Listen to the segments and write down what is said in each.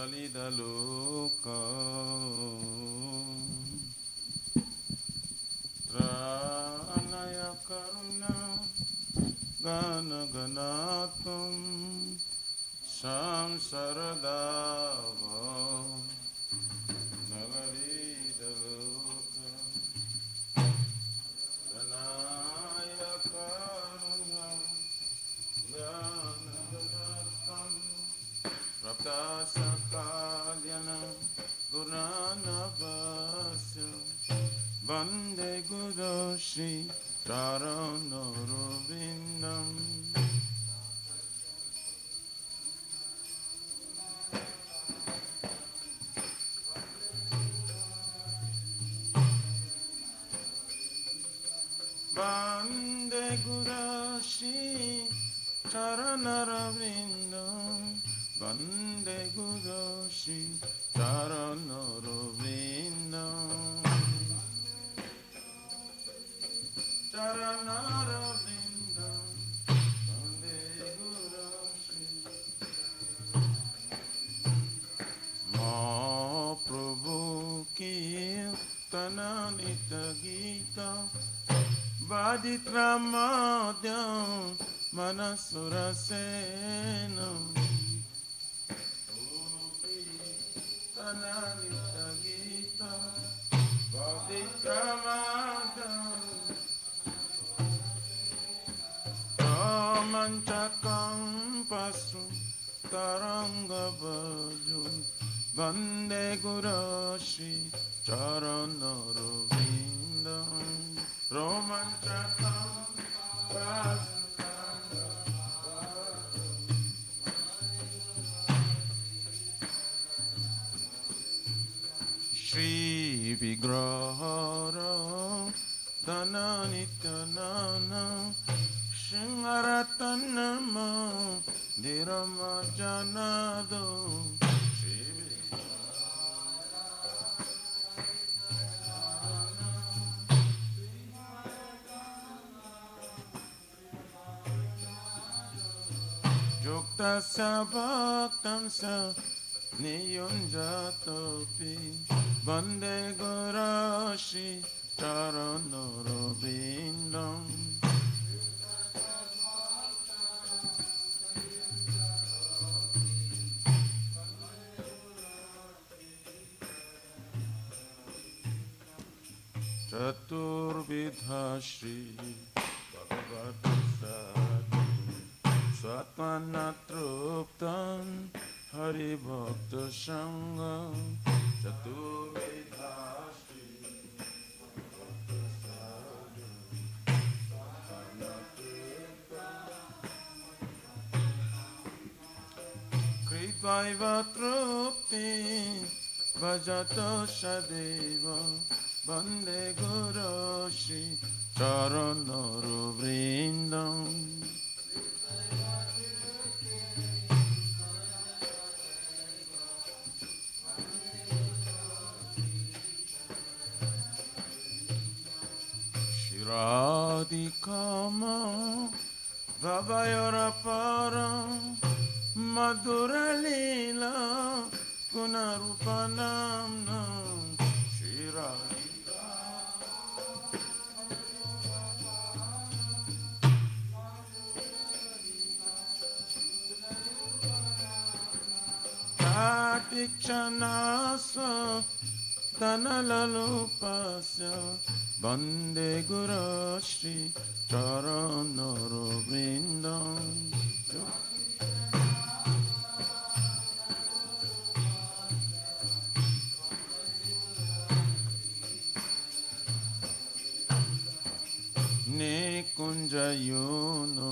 ललितलोका त्राणय करुणा गणगणात्मं संसरदाव ललितलोका त्राणय करुणा गणगणात्मं Praptasakalyana Guranavasya Vande Guru Shri Charanarvindam Vande Guru Shri Charanarvindam Vande Guru Shri Charanarvindam Charanarvindam Vande Guru Shri Mahaprabhu Kirtana Nitya Gita Vaditramadhyam Manasurasenam Nita Gita Vaditramadam Ramanchakam Pasru Taranga Bhajun Vande Guru Shri Charanarvindam Ramanchakam Pasru Shri Vigrahara Dana Nityanana Shingaratanama Dirama Janado Shri Yukta Sabhaktansa Niyunjatopi Vande Guru Shri Charanarvindam Chaturvidha Shri Bhagavata Swatmanatruptam Hari Bhakta Sangha Chaturvidha Shri Kripaiva Trupti Bhajato Shadeva Vande Guru Shri Charanarvindam Radhikama Vavayoraparam Madhura Leela Gunarupanam Shri Radhika Katichanasva Danalalupasya Vande Guru Shri Charanarvindam Nikunjayono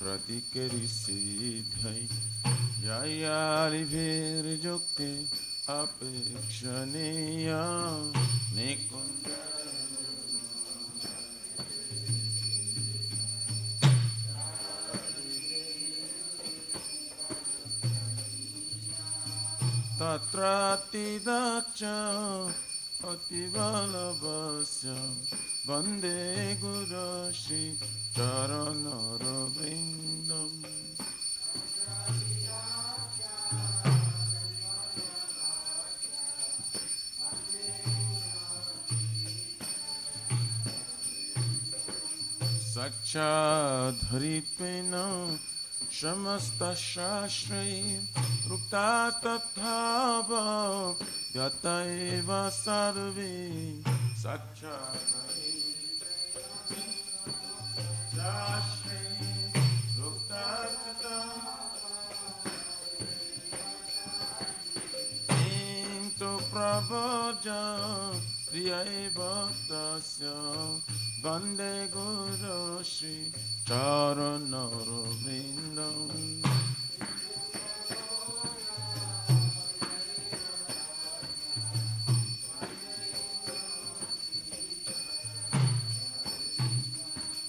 Radhikari Siddhai Jayali Virjukti Apekshaniya Nikunjayono Tatrati Dacha Ativalabhasya Vande Guru Shri Charanarvindam Acha dharitpena Shamasta shashtrai Rukta tathava Gyata eva sarve Sacha shashtrai Rukta tathava Into prabhaja Priya bhaktasya Vande Guru Shri Charanara Vrindam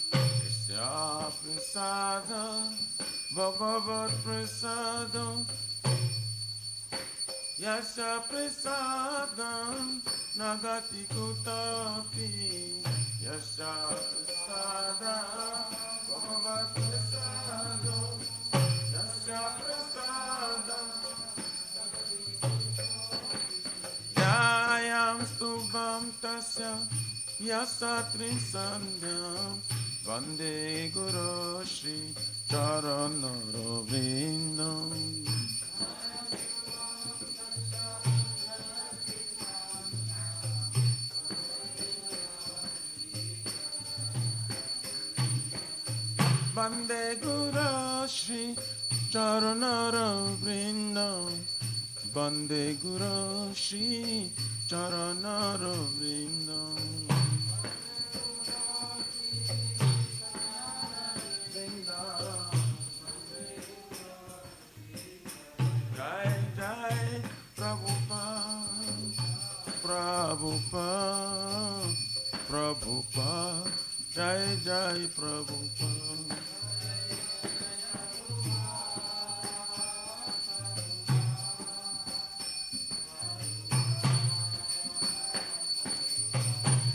Yasya Prasada Bhagavat Prasada Yasya Prasada Nagati Kutapi Yasya Prasada Bhagavat Prasada Yasya Prasada Yayam Stubham Tasya Yasa Trisandhyam Vande Guru Shri Charanara Vrindam Vande Guru Shri Charanara Vrindam Vande Guru Shri Charanara Vrindam Jai Jai Prabhupada Prabhupada Prabhupada Jai Jai Prabhupada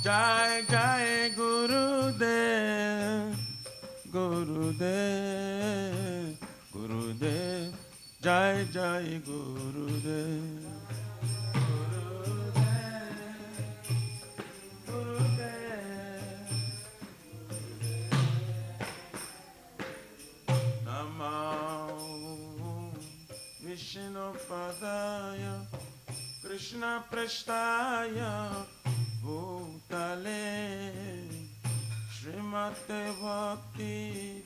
Jai Jai Gurudev Gurudev Gurudev Jai Jai Gurudev Vishnu Padaya Krishna Prasthaya Bhutale Srimate Bhakti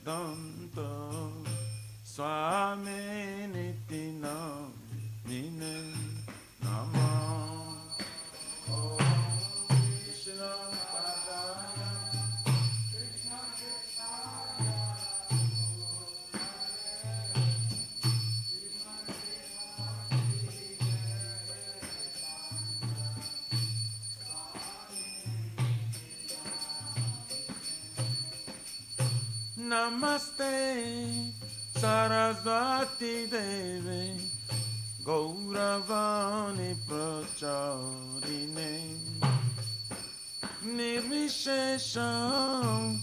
Vedanta Swami Niti Namine Namah Om Vishnu Padaya Krishna Prasthaya Namaste Sarasvati Devi Gauravani Pracharine Nirvishesham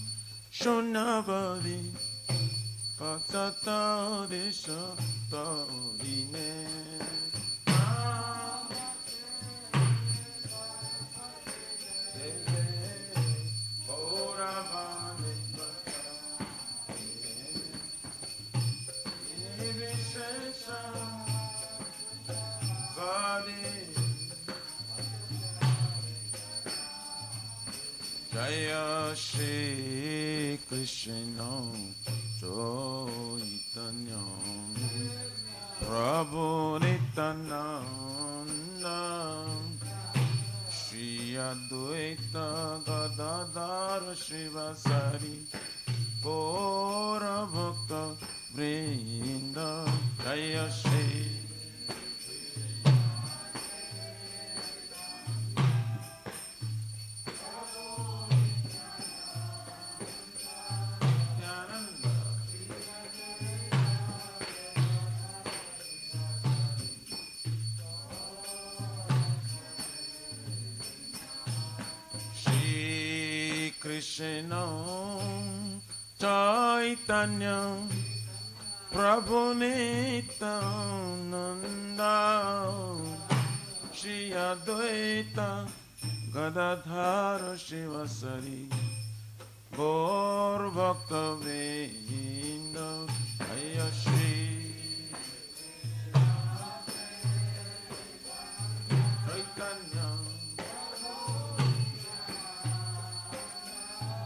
Shonavari Bhaktata Deshatarine Jaya Shri Krishna Chaitanya Prabhu Nityananda Shri Advaita Gadadhar Shivasari Gaura Bhakta Vrinda Jaya Shri Krishna Chaitanya Prabhu Nityananda Shri Advaita Gadadhara Shivasari Gaur Bhakta Vrinda Jaya Shri Chaitanya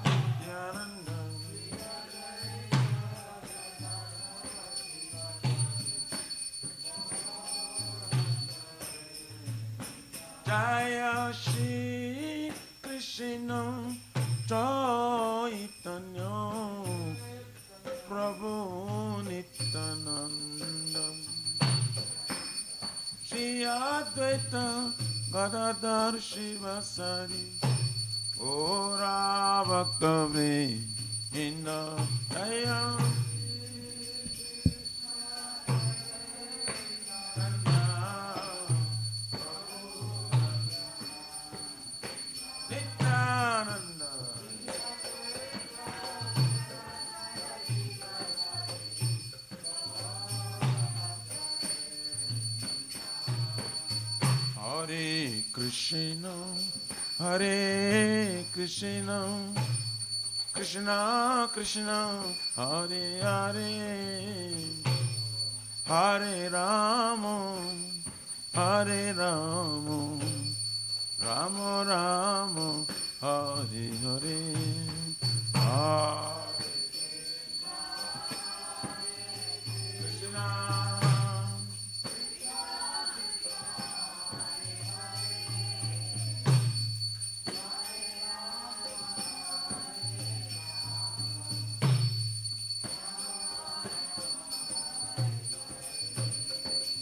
Nityananda Jaya Shri Krishna Chaitanya Prabhu Nityananda Shri Advaita Gadadhar Shivasari Ora Bhakta Vrinda Jaya Nityananda Hare Krishna Hare Krishna Krishna Krishna Hare Hare Hare Rama Hare Rama Rama Rama Hare Hare Hare Krishna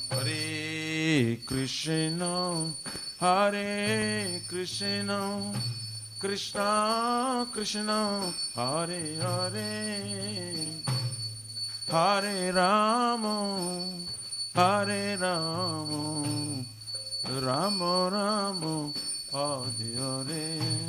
Hare Krishna Hare Krishna Krishna Krishna Hare Hare Hare Rama Hare Rama Rama Rama Hare Hare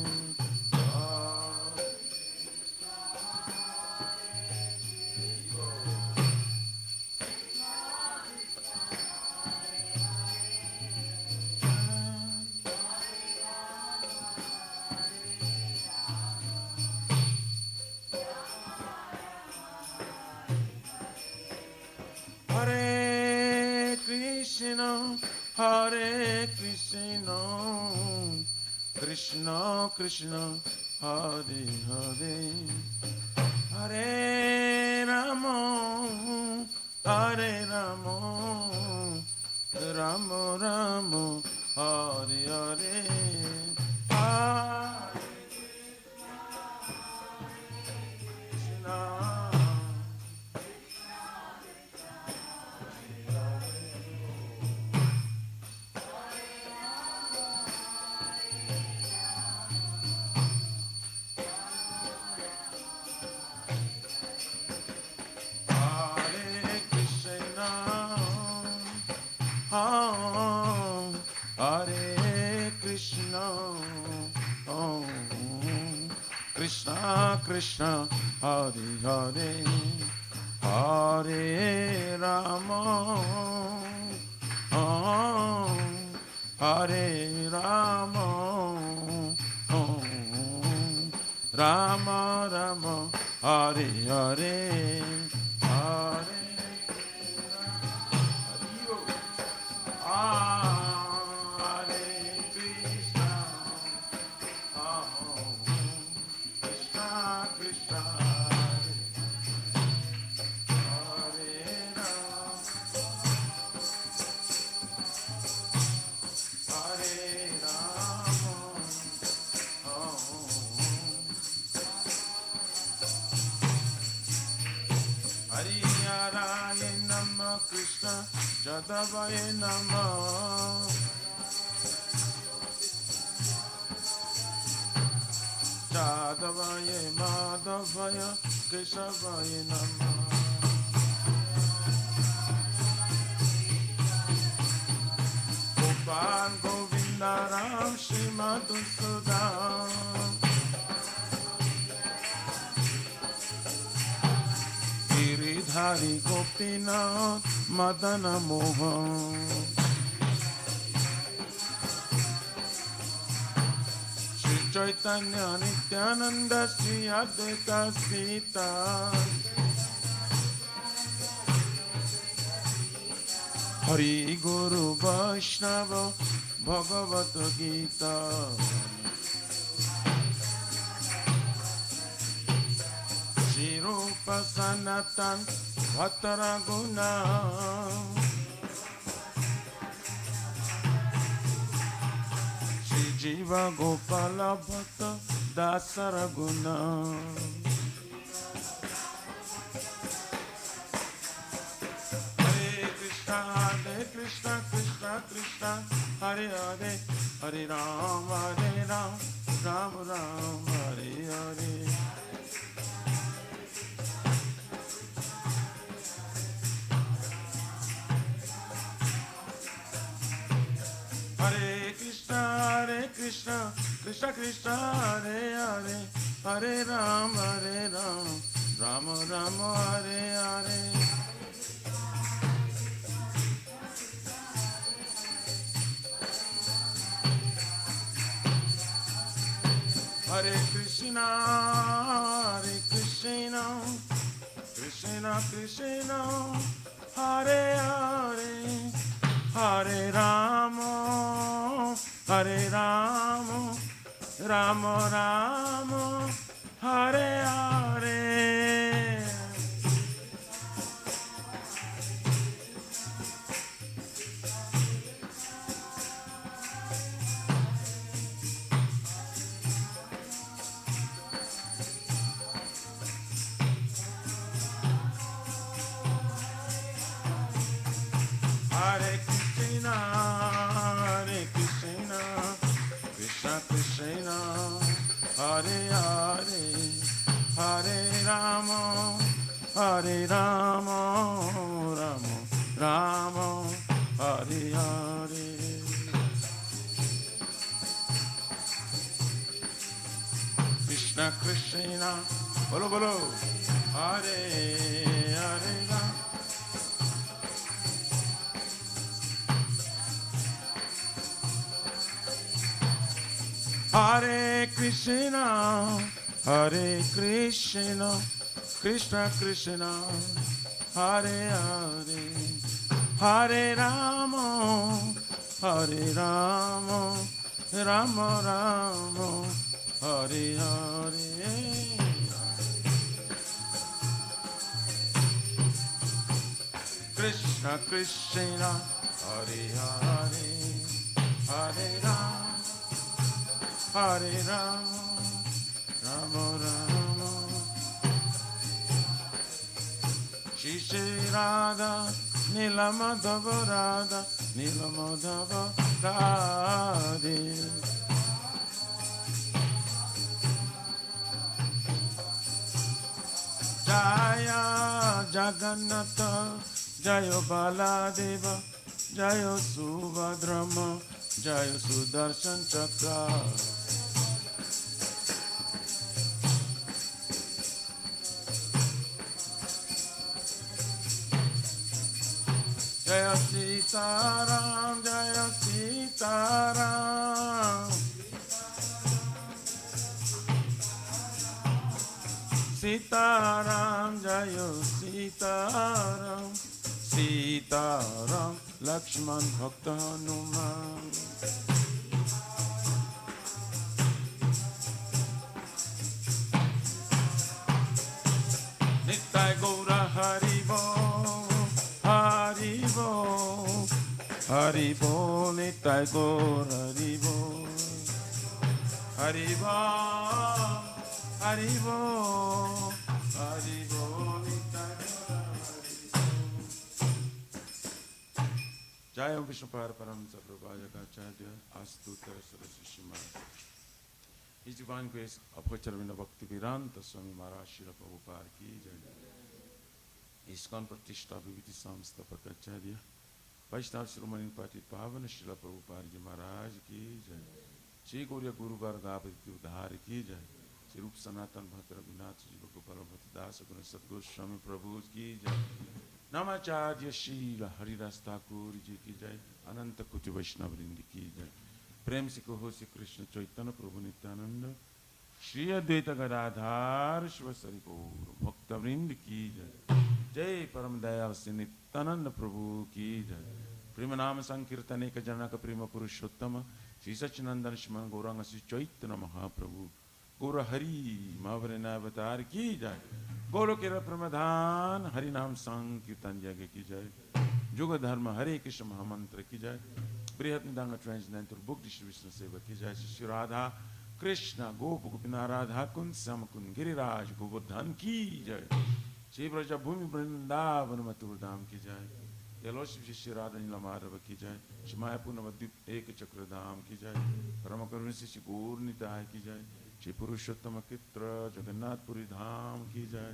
Hare Krishna, Hare Krishna, Krishna Krishna, Hare Hare, Hare Rama, Hare Rama, Rama Rama, Hare Hare, Hare Krishna. Hare Krishna, Krishna Krishna, Hare Hare, Hare Rama, Hare Rama, Rama Rama, Hare Hare, Hare Hare Nama Krishna Jadavaya Nama Jadavaya Madhavaya Keshavaya Nama Gopal Govinda Ram Srimad Sudam Giridhari Gopinath Madana Mohan Shri Chaitanya Nityananda Shri Advaita Sita Hari Guru Vaishnava Bhagavad Gita Shri Rupa Sanatan Bhattaraguna Shri Jiva Gopala Bhatta Dasaraguna Hare Krishna, Krishna Krishna, Hare Hare, Hare Ram, Ram Ram, Hare Hare. Hare Krishna, Krishna Krishna, Hare Hare, Hare Ram, Ram Ram, Hare Hare. Hare Krishna, Krishna Krishna, Hare Hare, Hare Rama, Rama Rama, Hare Hare. Hare Krishna, Krishna Krishna, Hare Hare, Hare Rama, Rama Rama, Hare Hare. Krishna Krishna, bolo bolo, Hare Hare Rama. Hare Krishna, Krishna Krishna, Hare Hare, Hare Rama, Rama Rama, Hare Hare. Krishna Krishna, Hare Hare, Hare Rama, Hare Rama, Rama Rama. Shri Radha, Nila Madhava Radha, Nila Madhava Radhe. Jaya Jagannatha, Jaya Baladeva, Jaya Subhadrama, Jaya Sudarshan Chakra. Jaya Sitaram, Jaya Sitaram, Sitaram, Jaya Sitaram, Sitaram, Lakshman Bhakta Hanuman. Nittai Gaura Haribo, Haribo, Haribo, Nittai Gaura Haribo, Haribo, Haribo, Haribo, Nittai Gaura Haribo. Jaya Vishnu Paraparamsa Prabhupada Acharya Astuta Saraswati Shrimad. His Divine Grace Abhacharvina Bhakti Viranta Swami Maharaj Srila Prabhupada ki jai. ISKCON Pratishtha Viviti Samsthapak Acharya Vaishnava Shiromani Pati Pavana Srila Prabhupada Ji Maharaj ki jai. Shri Gauriya Guru Vargapati Udhar ki jai. Shri Rup Sanatan Bhatra Vinath Jiva Gopala Bhatti Dasa Guna Sadguru Swami Prabhu ki jai. Namacharya Srila Haridas Thakur ji ki jai. Ananta Kuti Vaishnava Vrindi ki jai. प्रेम से कहो श्री कृष्ण चैतन्य प्रभु नित्यानंद श्री अद्वैत गदाधार शिव सरि गौर भक्तवृंद की जय। जय परम दयाल श्री नित्यानंद प्रभु की जय। प्रेम नाम संकीर्तन एक जनक प्रेम पुरुषोत्तम श्री सच्चिदानंद श्रीमन गौरांग श्री चैतन्य महाप्रभु गौर हरि महावरण अवतार की जय। गौर के प्रमधान हरि नाम संकीर्तन यज्ञ की जय। जुग धर्म हरे कृष्ण महामंत्र की जय। बृहत निदांग ट्रांसजेंडर बुक डिस्ट्रीब्यूशन सेवा की जय। श्री राधा कृष्ण गोप गोपिना राधा कुंज श्याम कुंज गिरिराज गोवर्धन की जय। श्री ब्रज भूमि वृंदावन मथुर धाम की जय। यलोश्री श्री राधा नीला माधव की जय। श्री मायापुर नवद्वीप एक चक्र धाम की जय। परम करुण श्री गौर निताय की जय। श्री पुरुषोत्तम चित्र जगन्नाथपुरी धाम की जय।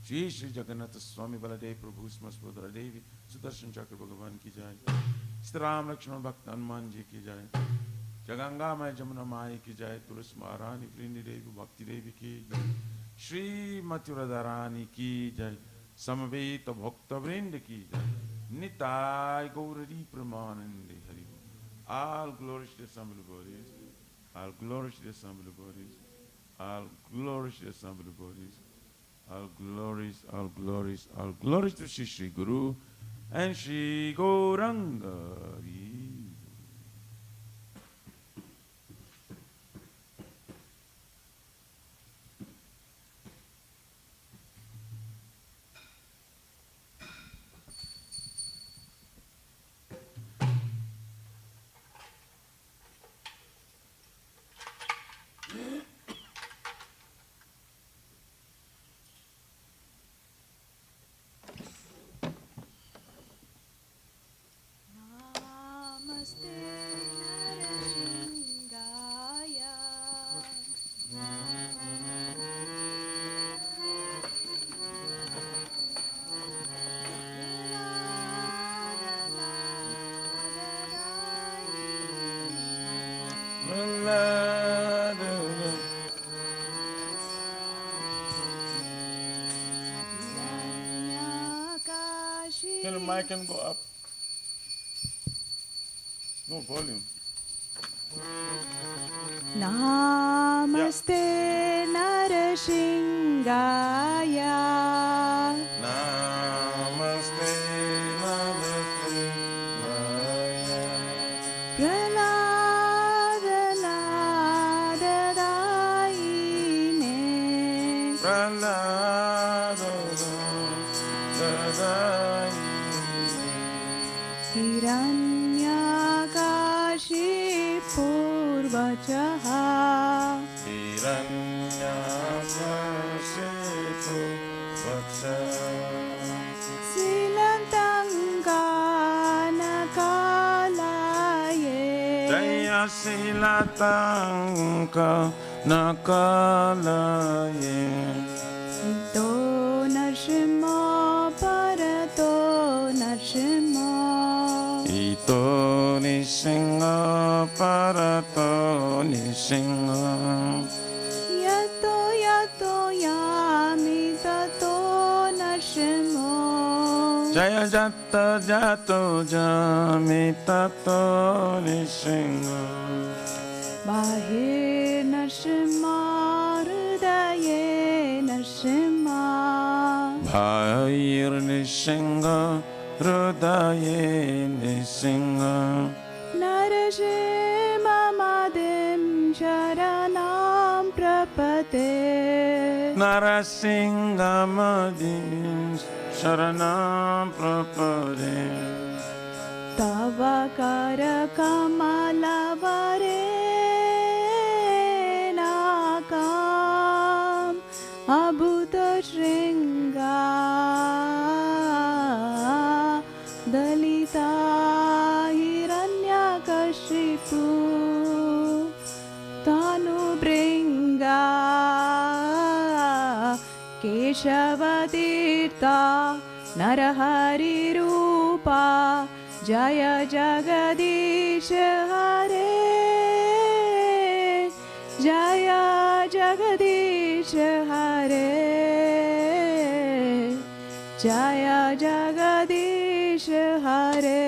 श्री श्री जगन्नाथ स्वामी बलदेव प्रभु स्मृत देवी सुदर्शन चक्र भगवान की जय। श्री राम लक्ष्मण भक्त हनुमान जी की जय। जगंगा माय जमुना माई की जय। तुलसी महारानी वृंदी देवी भक्ति देवी की जय। श्री मथुरा रानी की जय। समवेत भक्त वृंद की जय। Nitai Gauri प्रमानंदे Hari. All glories to the Son of the bodies. All glories to the Son of the bodies. All glories to the Son of the bodies. All glories, all glories, all glories to Shri Guru and Shri Gauranga. Can the mic can go up? No volume. Namaste Narasingaya. Namaste Narasingaya. Praladadadaine. Praladadadaine. Hiranyakashi Purvachaha. Hiranyakashi Purvachaha. Silantanganakalaye. Jaya Silatanka Nakalaye. Ito Narsimha Parato Narsimha. Ito Nisingha Parato Nisingha. Yato Yato Yami Tato Narsimha. Jaya Jatta Jato Jami Tato Nisingha. Bahir Narsimha Hridaye Narsimha. Bhair Nisingha Hridaye Nisingha. Narsimha Madim Sharanam Prapate. Narasingha Madhim Sharanam Prapade. Tavakara Kamalavare Nakam Abhuta Shringa Dalita Hiranyakashipu Tanu Bringa Keshavatirtha Narahari Rupa Jaya Jagadish Hare. Jaya Jagadish Hare. Jaya Jagadish Hare.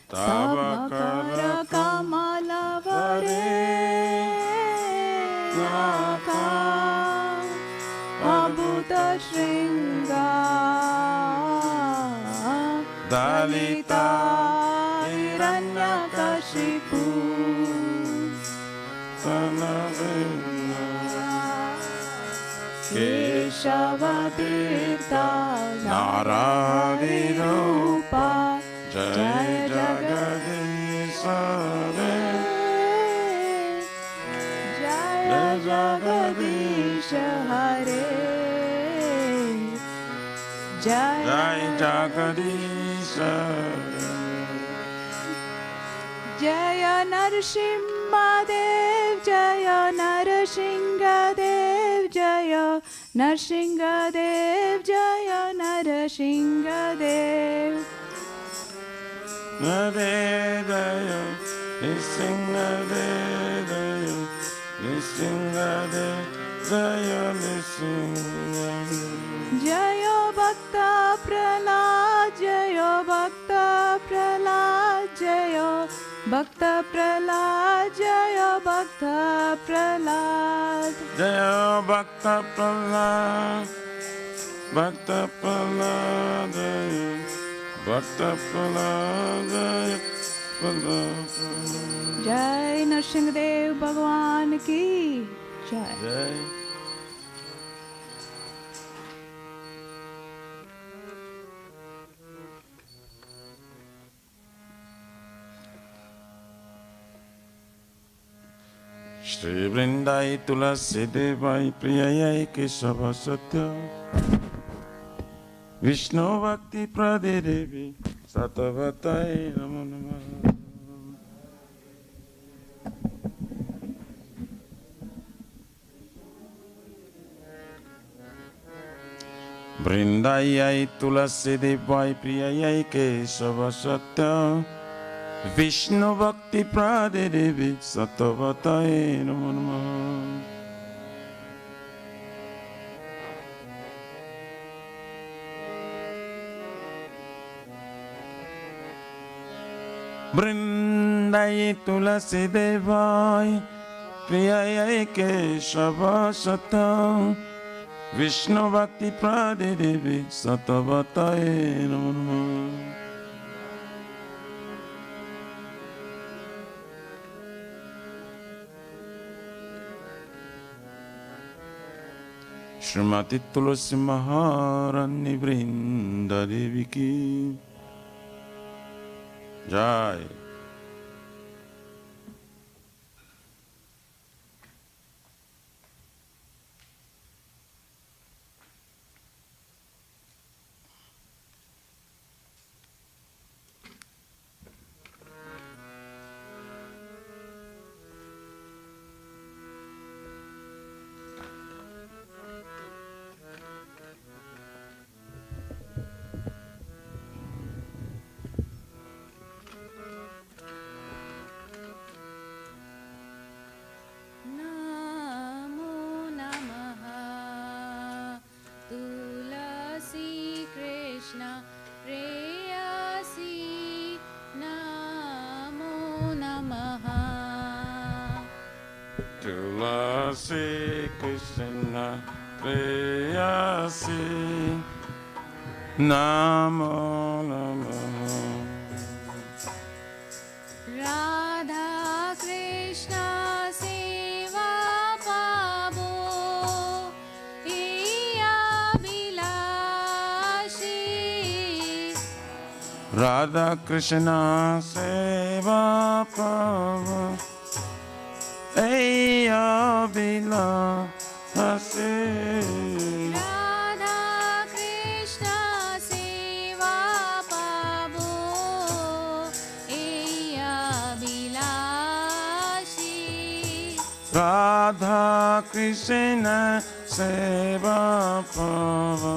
Tavakara भूतशृङ्गा Dalita Hiranyakashipu केशवतीर्था नारादिरूपा जय जगदीश जय जगदीश हरे जय जगदीश जय नरसिंहदेव जय नरसिंहदेव जय नरसिंहदेव जय Narasimhadeva Nade Daya Nisingade Daya Nisingade Daya Nisingade जय भक्त प्रहलाद जय भक्त प्रहलाद जय भक्त प्रहलाद जय भक्त Prahlad Jaya Bhakta Prahlad Bhakta Prahlad Jaya Bhakta Prahlad Jaya Bhakta Prahlad जय नरसिंहदेव भगवान की जय Jai Shri Vrindai Tulasi Devai Priyayai Kesava Satya Vishnu Bhakti Prade Devi Satavatai Namo Namah Vrindayai Tulasi Devai Priyayai Kesava Satya Vishnu Bhakti Prade Devi Satavatai Namo Namah Vrindayai Tulasi Devai Priyayai Kesava Satya Vishnu Bhakti Prade Devi Satavatai Namo Namah Shrimati Tulasi Maharani Vrinda Devi Ki Jai Tulasi Krishna Preyasi Namo Namaha Radha Krishna Seva Pabo Iya Bilashi Radha Krishna Seva Pava Eya Bilasi Radha Krishna Seva Pabo Iya Bilashi Radha Krishna Seva Pava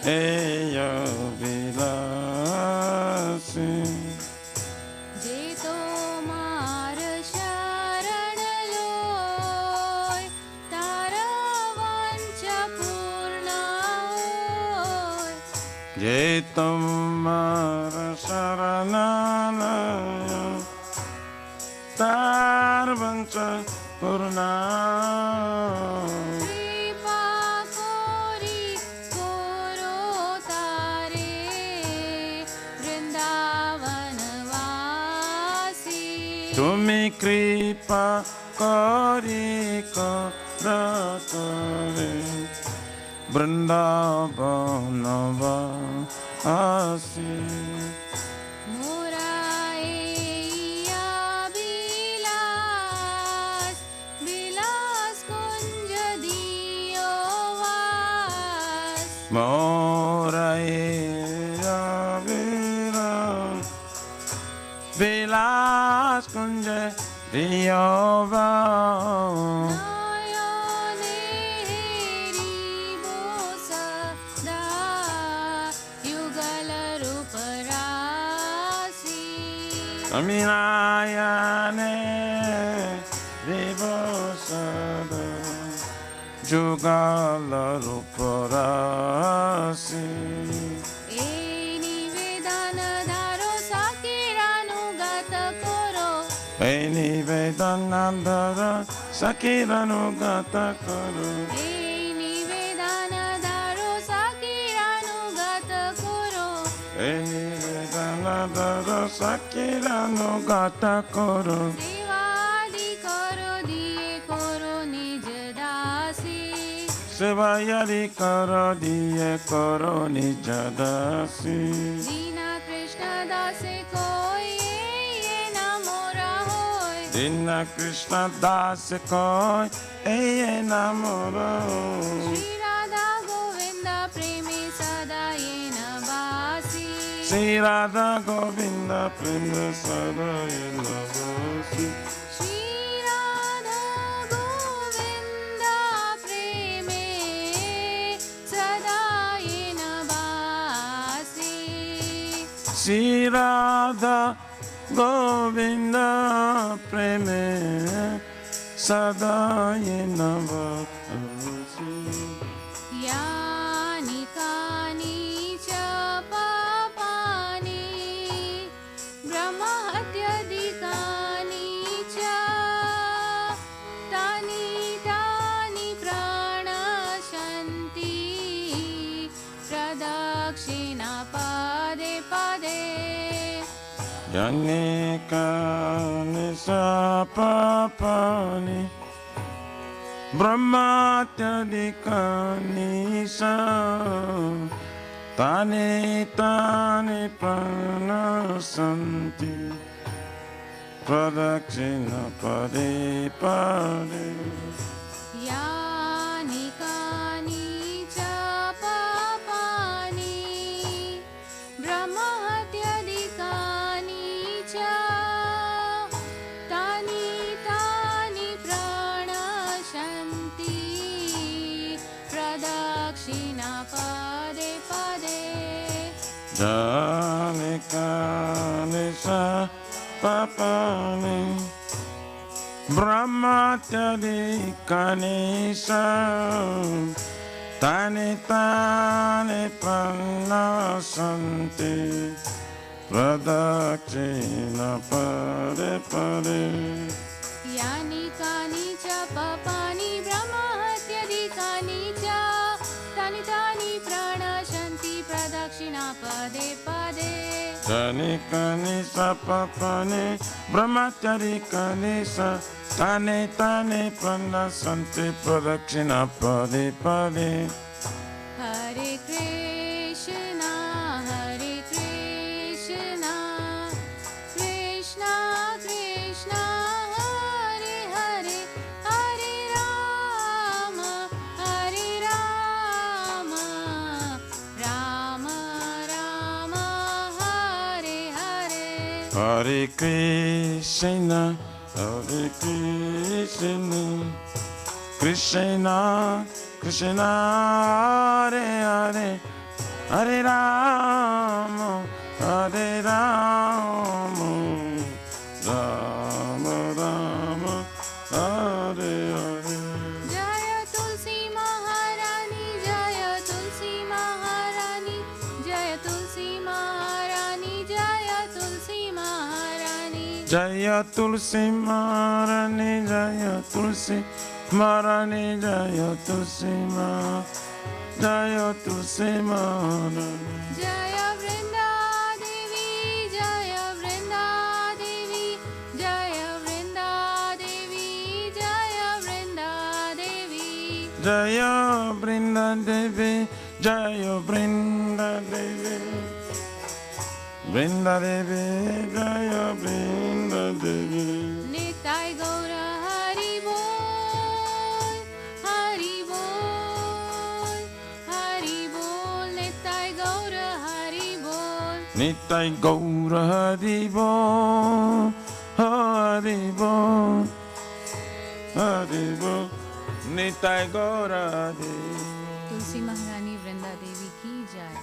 Eya Bilasi जे तोमार शरण लोय तारा वांछा पूर्ण होय Je Tomara Sharanalaya Tarvancha Purna कृपा তুমি কৃপা করি করে বৃন্দাবনবাসী मोराएया बिलास बिलास कुंज दियो वास मोरैया विलास कुंज दियोवा नयने हेरिबो सदा युगल रूप राशि अमीनायने दिवसद जुगल रूपराशि ए निवेदन धारो सकीरानुगत करो ए निवेदनाधर सकीरानुगत करो ए निवेदन धारो सकीरानुगत करो ए निवेदनाधर सकीरानुगत करो सेवादि करो दिए करो निज दासी सेवायरी करो दिए करो निज दासी दीना कृष्ण दासे कोई ये न मोरा होय दीन कृष्ण दास कोय ए नामोरो श्री राधा गोविंद प्रेमी सदा ये न बासी श्री राधा गोविंद प्रेम सदाय नवासी श्री राधा गोविंद प्रेमे सदा ये न बासी श्री राधा गोविंद प्रेम सदाय नवासी यानि कानि च पापानि ब्रह्महत्यादिकानि च तानि तानि प्रणशन्ति प्रदक्षिणा पदे पदे यानेकानि पापानि ब्रह्मात्यधिकानि च तानि तानि प्रणशन्ति प्रदक्षिण पदे पदे यानि कानि च पापानि ब्रह्महत्यादिकानि च तानि तानि प्रणशन्ति प्रदक्षिणा पदे पदे यानेकानि पापानि ब्रह्मात्यधिकानि च तानि तानि प्रणशन्ति प्रदक्षिण पदे पदे यानि कानि च पापानि ब्रह्महत्यादिकानि च तानि तानि प्रणशन्ति प्रदक्षिणा पदे पदे यानेकानि पापानि ब्रह्मात्यधिकानि च तानि तानि प्रणशन्ति प्रदक्षिण पदे पदे हरे Krishna Krishna Krishna Hare Hare Hare Ram Ram Ram Hare Hare Hare Krishna, Krishna Krishna, Hare Hare, Hare Rama, Hare Rama, Rama Rama, Hare Hare. जय तुलसी महारानी जय तुलसी महारानी जय तुलसी महारानी जय तुलसी महारानी जय तुलसी महारानी, जय तुलसी महारानी, जय तुलसी महारानी. जय वृंदा देवी जय वृंदा देवी जय Brinda Devi, Jaya Brinda Devi. Brinda Devi, Jaya Brinda Devi. Nitai Gaura Hari Bol, Hari Bol, Hari Bol, Nitai Gaura Hari Bol. Nitai Gaura Hari Bol, Hari Bol, Hari Bol, Nitai Gaura Hari. तुलसी महारानी वृंदा देवी की जय।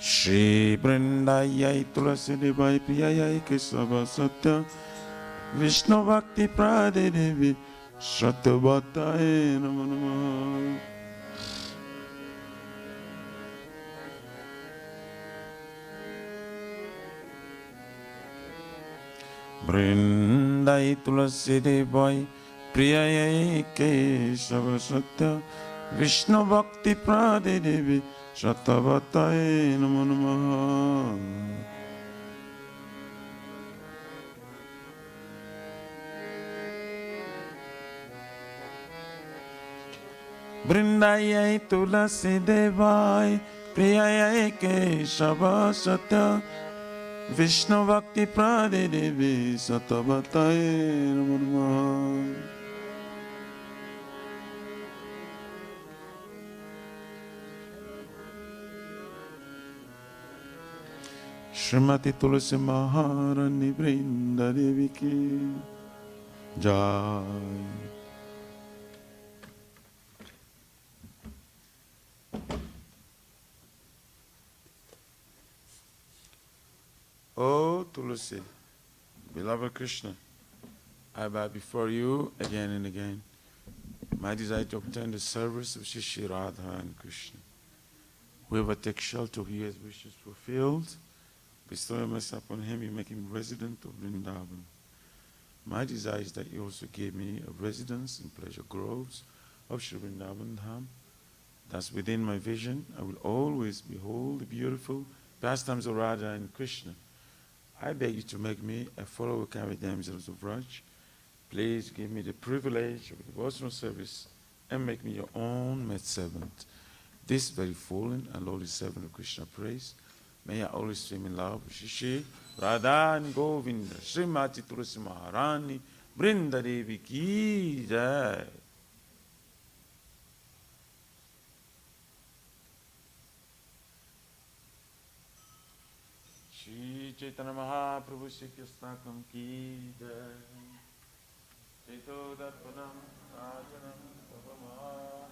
Shri Vrindayai Tulasi Devai Priyayai Kesava Satya Vishnu Bhakti Prade Devi Shratavataye Namo Namo. Vrindai Tulasi Devai Priyayai Kesava Satya Vishnu Bhakti Prade Devi Shratavataye Namo Namo. Vrindayai Tulasi Devai Priyayai Keshava Satya Vishnu Bhakti Prade Devi Shratavataye Namo Namo. Shrimati Tulasi Maharani Vrinda Devi ki Jai. Oh Tulasi, beloved Krishna, I bow before you again and again. My desire to obtain the service of Shri Radha and Krishna. Whoever takes shelter here his wishes fulfilled, bestow your mercy upon him, you make him resident of Vrindavan. My desire is that you also give me a residence in pleasure groves of Shri Vrindavan Dham. Thus within my vision, I will always behold the beautiful pastimes of Radha and Krishna. I beg you to make me a follower carry damsels of Raj. Please give me the privilege of devotional service and make me your own maidservant. This very fallen and lowly servant of Krishna praise, may I always swim in love with Shri Radha and Govinda, Srimati Tulasi Maharani, Vrinda Devi ki jai. Shri Chaitanya Mahaprabhu Shri Krishnakam ki jai. Chaito Darpanam Rajanam Tavamata.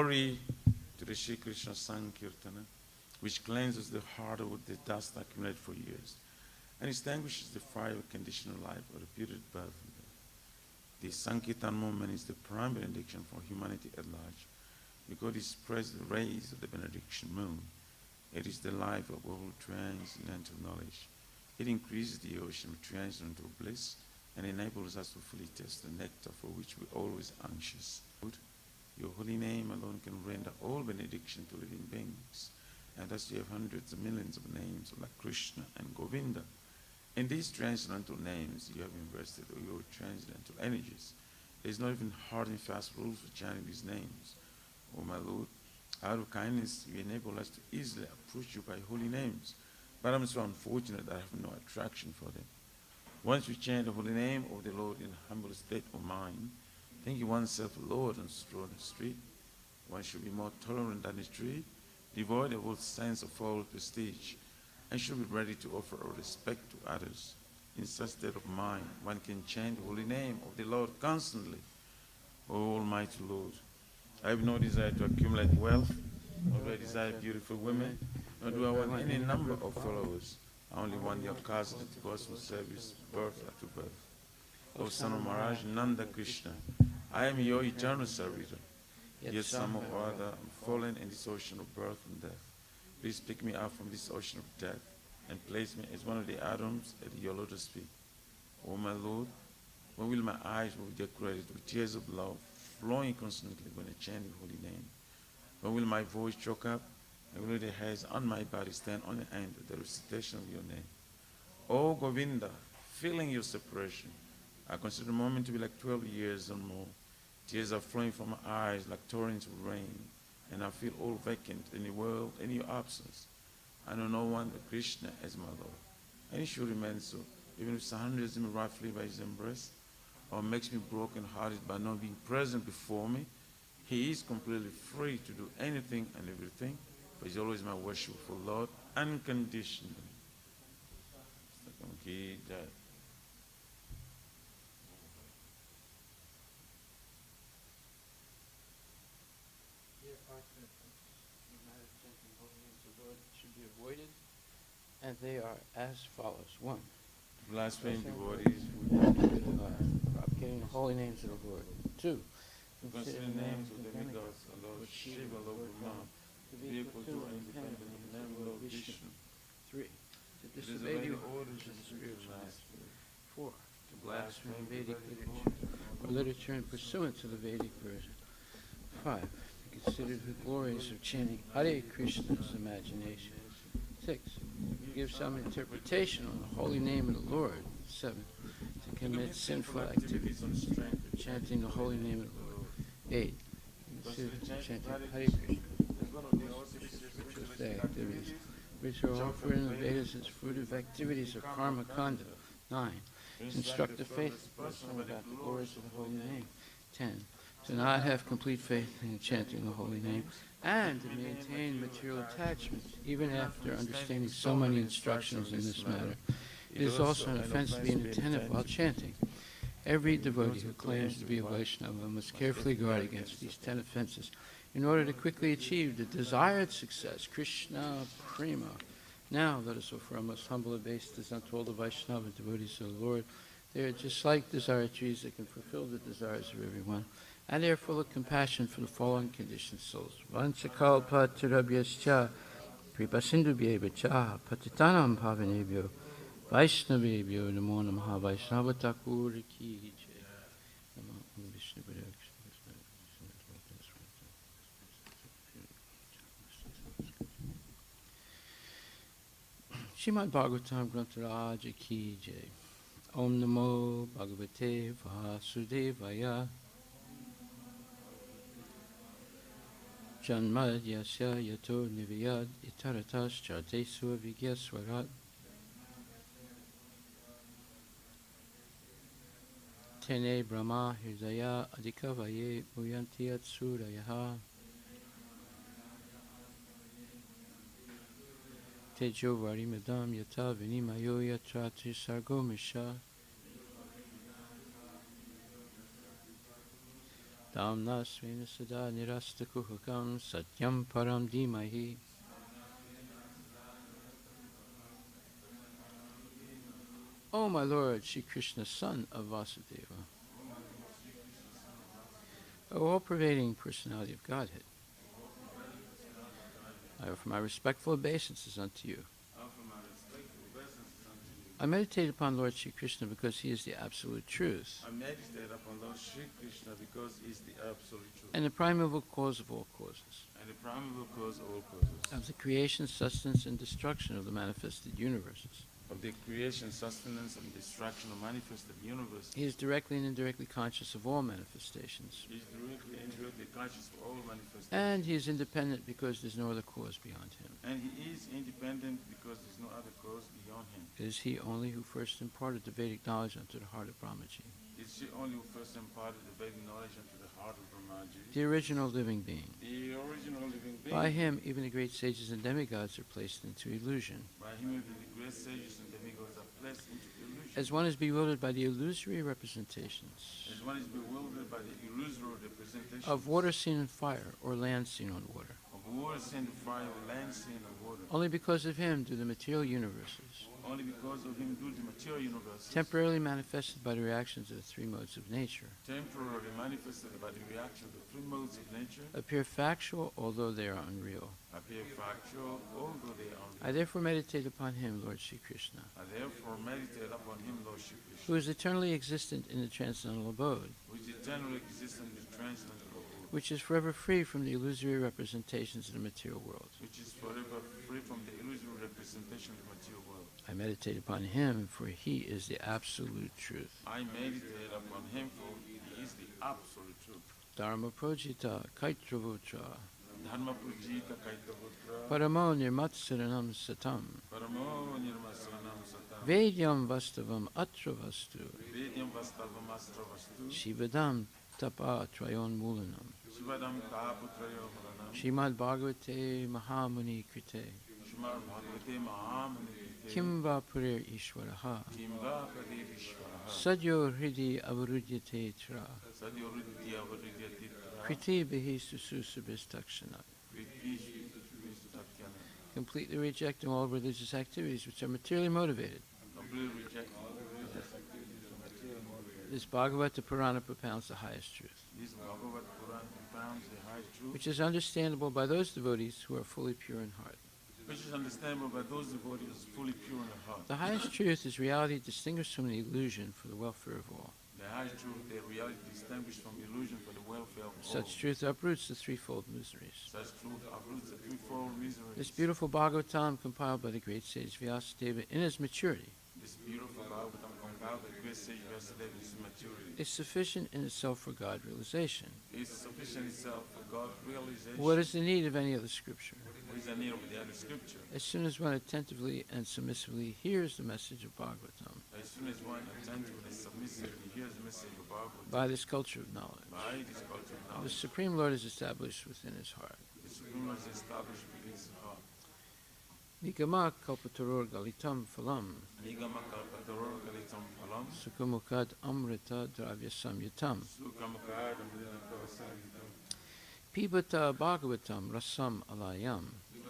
Glory to the Shri Krishna Sankirtana, which cleanses the heart of the dust accumulated for years, and extinguishes the fire of conditional life or repeated birth and death. The Sankirtan movement is the prime benediction for humanity at large, because it spreads the rays of the benediction moon. It is the life of all transcendental knowledge. It increases the ocean of transcendental bliss and enables us to fully taste the nectar for which we are always anxious. Your holy name alone can render all benediction to living beings, and thus you have hundreds of millions of names like Krishna and Govinda. In these transcendental names, you have invested all your transcendental energies. There is not even hard and fast rules for chanting these names. O my Lord, out of kindness, you enable us to easily approach you by holy names, but I'm so unfortunate that I have no attraction for them. Once we chant the holy name of the Lord in a humble state of mind, thinking oneself Lord and stroll on the street, one should be more tolerant than the street, devoid of all sense of false prestige, and should be ready to offer our respect to others. In such state of mind, one can chant the holy name of the Lord constantly. O Almighty Lord, I have no desire to accumulate wealth, nor do I desire beautiful women, nor do I want any number of followers. I only want your constant gospel service, birth after birth. O Son of Maharaj Nanda Krishna, I am your eternal servitor. Yet somehow or other I'm fallen in this ocean of birth and death. Please pick me up from this ocean of death and place me as one of the atoms at your lotus feet. O my Lord, when will my eyes be decorated with tears of love flowing constantly when I chant your holy name? When will my voice choke up and will the hairs on my body stand on the end of the recitation of your name? O Govinda, feeling your separation, I consider the moment to be like 12 years or more. Tears are flowing from my eyes like torrents of rain, and I feel all vacant in the world in your absence. I know no one but Krishna as my Lord, and he should remain so, even if surrenders me rightfully by his embrace, or makes me broken-hearted by not being present before me. He is completely free to do anything and everything, but he's always my worshipful Lord, unconditionally. Should be avoided, and they are as follows. 1. Blaspheme devotees Propagating the holy names of the Lord. 2. consider the names of the demigods, Lord Shiva, Lord Brahma, to be equal to and independent of the name of Lord Vishnu. 3. To Disobey disobey the the orders orders of of the the spiritual spiritual master. master. 4. To blaspheme Vedic Vedic literature, or literature in pursuant to the Vedic version. 5. To consider the glories of chanting Hare Krishna's imagination. 6. To give some interpretation on the holy name of the Lord. 7. To commit sinful activities on strength, chanting the holy name of the Lord. 8. To consider chanting Hare Krishna as one of the auspicious spiritual activities which are offered in the Vedas as fruitive activities of karma kanda. 9. To instruct the faithful person about the glories of the holy name. 10. To not have complete faith in chanting the holy name, and to maintain material attachments even after understanding so many instructions in this matter. It is also an offense to be inattentive while chanting. Every devotee who claims to be a Vaishnava must carefully guard against these 10 offenses in order to quickly achieve the desired success, Krishna Prema. Now let us offer our most humble obeisance unto all the Vaishnava devotees of the Lord. They are just like desire trees that can fulfill the desires of everyone, and they are full of compassion for the fallen conditioned souls. Vanchakalpa tirabhyascha kripasindubhyevacha patitanam pavanebhyo Vaishnavebhyo namo namaha Vaishnava Thakur ki jai. Namo Vishnu Padaya Krishna Srimad Bhagavatam Grantha ki jai. Om Namo Bhagavate Vasudevaya. Janmad Yasya Yato Niviyad Itaratas Chatesu Vigyaswarat. Tene Brahma Hridaya Adhikavaye Uyanti Atsurayaha. Tejo Varimadam Yata Vinimayo Yatra Trisargo Misha. Damna Svena Sada Nirastakuhakam Satyam Param Dhimahi. O my Lord, Shri Krishna, son of Vasudeva, O all-pervading personality of Godhead, I offer my respectful obeisances unto you. I meditate upon Lord Shri Krishna because he is the absolute truth I meditate upon Lord Shri Krishna because he is the absolute truth and the primeval cause of all causes, and the primeval cause of all causes, of the creation, sustenance, and destruction of the manifested universes. of the creation, sustenance, and destruction of manifested universe. He is directly and indirectly conscious of all manifestations, He is directly and indirectly conscious of all manifestations. and he is independent because there is no other cause beyond him. And he is independent because there is no other cause beyond him. It is he only who first imparted the Vedic knowledge unto the heart of Brahmaji, It's the only who first imparted the Vedic knowledge into the heart of Brahmaji, the original living being. the original living being. By him, even the great sages and demigods are placed into illusion. By him, even the great sages and demigods are placed into illusion. As one is bewildered by the illusory representations As one is bewildered by the illusory representation of water seen in fire or land seen on water. of water seen in fire, land seen in water. Only because of him do the material universes, Only because of him do the material universe temporarily manifested by the reactions of the three modes of nature, temporarily manifested by the reaction of the three modes of nature, appear factual although they are unreal. appear factual, although they are I therefore meditate upon him, Lord Shri Krishna, I therefore meditate upon him, Lord Shri who Krishna, is eternally existent in the transcendental abode, which eternally exists in the transcendental world, which is forever free from the illusory representations of the material world. which is forever free from the illusory representation of the material world. I meditate upon him, for he is the absolute truth. I meditate upon him, for he is the absolute truth. Dharma projita kaitravutra Dharma Pujita Kaitavutra, paramo nirmatsaranam satam Paramo Nirmasaranam Satam, vedyam vastavam atra vastu Vedyam Vastavam Astra Vastu, shivadam tapa trayon mulanam Shivadam Taputrayo Mulanam, Shrimad Bhagavate Mahamuni Krite Shrimad Bhagavate Mahamuni Kim va purir Ishwaraha Kimva Kadevishwaraha, Sadyo Hridi Avarudyate Tra Sadyorudya Varudyatitra, Kriti Bihi Sususabhistakshana. Completely rejecting all religious activities which are materially motivated. Completely rejecting This Bhagavata Purana propounds the highest truth, this Bhagavad Puran propounds the high truth, which is understandable by those devotees who are fully pure in heart. which is understandable by those devotees fully pure in heart. The highest truth is reality distinguished from the illusion for the welfare of all. The high truth, the reality distinguished from illusion for the welfare of all. Such truth uproots the threefold miseries. Such truth uproots the threefold miseries. This beautiful Bhagavatam, compiled by the great sage Vyasadeva in its maturity, This beautiful Bhagavatam compiled by great sage Vyasadeva in its maturity is sufficient in itself for God realization. is sufficient itself for God realization. What is the need of any other scripture? What is the need of the other scripture? As soon as one attentively and submissively hears the message of Bhagavatam, As soon as one attentively and submissively hears the message of Bhagavatam, by this culture of knowledge, by this culture of the knowledge, Supreme Lord is established within his heart. the Supreme Lord is established within his heart. Nigama kalpataror galitam phalam, Nigama kalpataror kalitam phalam, sukamukad amrita dravya samyatam, sukamukad amritam pibata bhagavatam rasam alayam,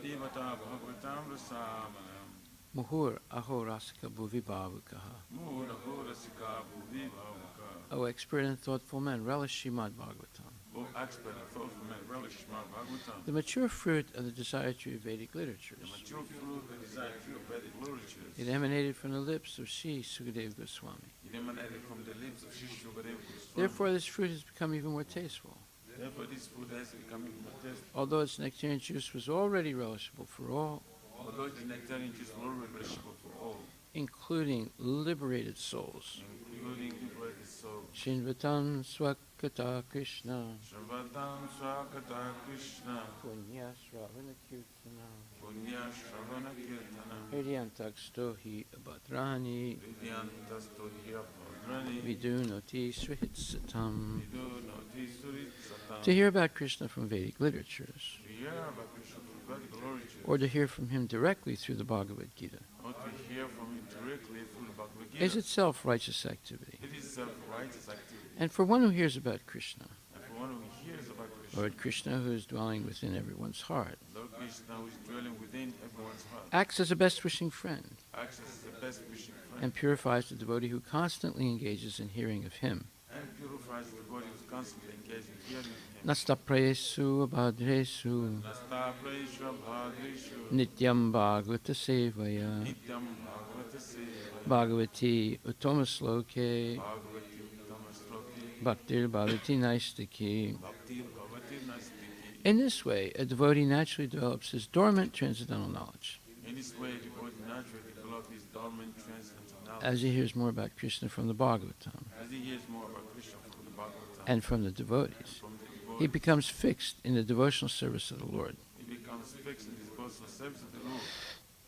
Devata Bhagavatam Rasamanam, muhur aho rasika bhuvi bhavukaha. Mura Horasika Bhuvi Bhavaka, O expert and thoughtful men, relish Srimad Bhagavatam, O expert and thoughtful man, relish Srimad Bhagavatam, the mature fruit of the desired tree of Vedic the literatures. mature fruit, the desired fruit of Vedic literatures. It emanated from the lips of Sri Sukadeva Goswami. It emanated from the lips of Shri Shukadeva Goswami. Therefore, this fruit has become even more tasteful. Therefore, this food has become even more tasty. Although its nectarian juice was already relishable for all, Although it is nectarian juice already relishable for all, including liberated souls. including liberated souls. Shinvatam Swakata Krishna, Shravadam Swakata Krishna, Punya Shravana Kirtana, Punya Shravana Kirtana, Hridyantak Stohi Abhadrani, Vidyantasto Hiyapadrani, Vidunoti Srihitsatam. Vidu Noti Surit Satam. To hear about Krishna from Vedic literatures, To hear about Krishna from Vedic literatures, or to hear from him directly through the Bhagavad Gita, or to hear from him directly through the Bhagavad Gita, is itself righteous activity. it is self-righteous activity. And for one who hears about Krishna, And for one one who hears about Krishna, Lord Krishna, who is dwelling within everyone's heart, Lord Krishna, who is dwelling within everyone's heart, acts as a best wishing friend acts as the best wishing friend, and purifies the devotee who constantly engages in hearing of him. and purifies the body who is constantly engaged in hearing of him. Nastaprayesu abhadresu Nasta Praishra Bhadrishu nityam bhagavata sevaya Nityam Bhagavata Sevaya bhagavati uttamasloke Bhagavati Uttamasloki bhaktir bhavati naistiki. Bhaktir Bhavati Nastiki. In this way, a devotee naturally develops his dormant transcendental knowledge. In this way, the devotee naturally develops his dormant transcendental knowledge. As he hears more about Krishna from the Bhagavatam As he hears more about Krishna from the Bhagavatam and from the devotees, from the he devotees, becomes fixed in the devotional service of the Lord. he becomes fixed in his personal service of the Lord.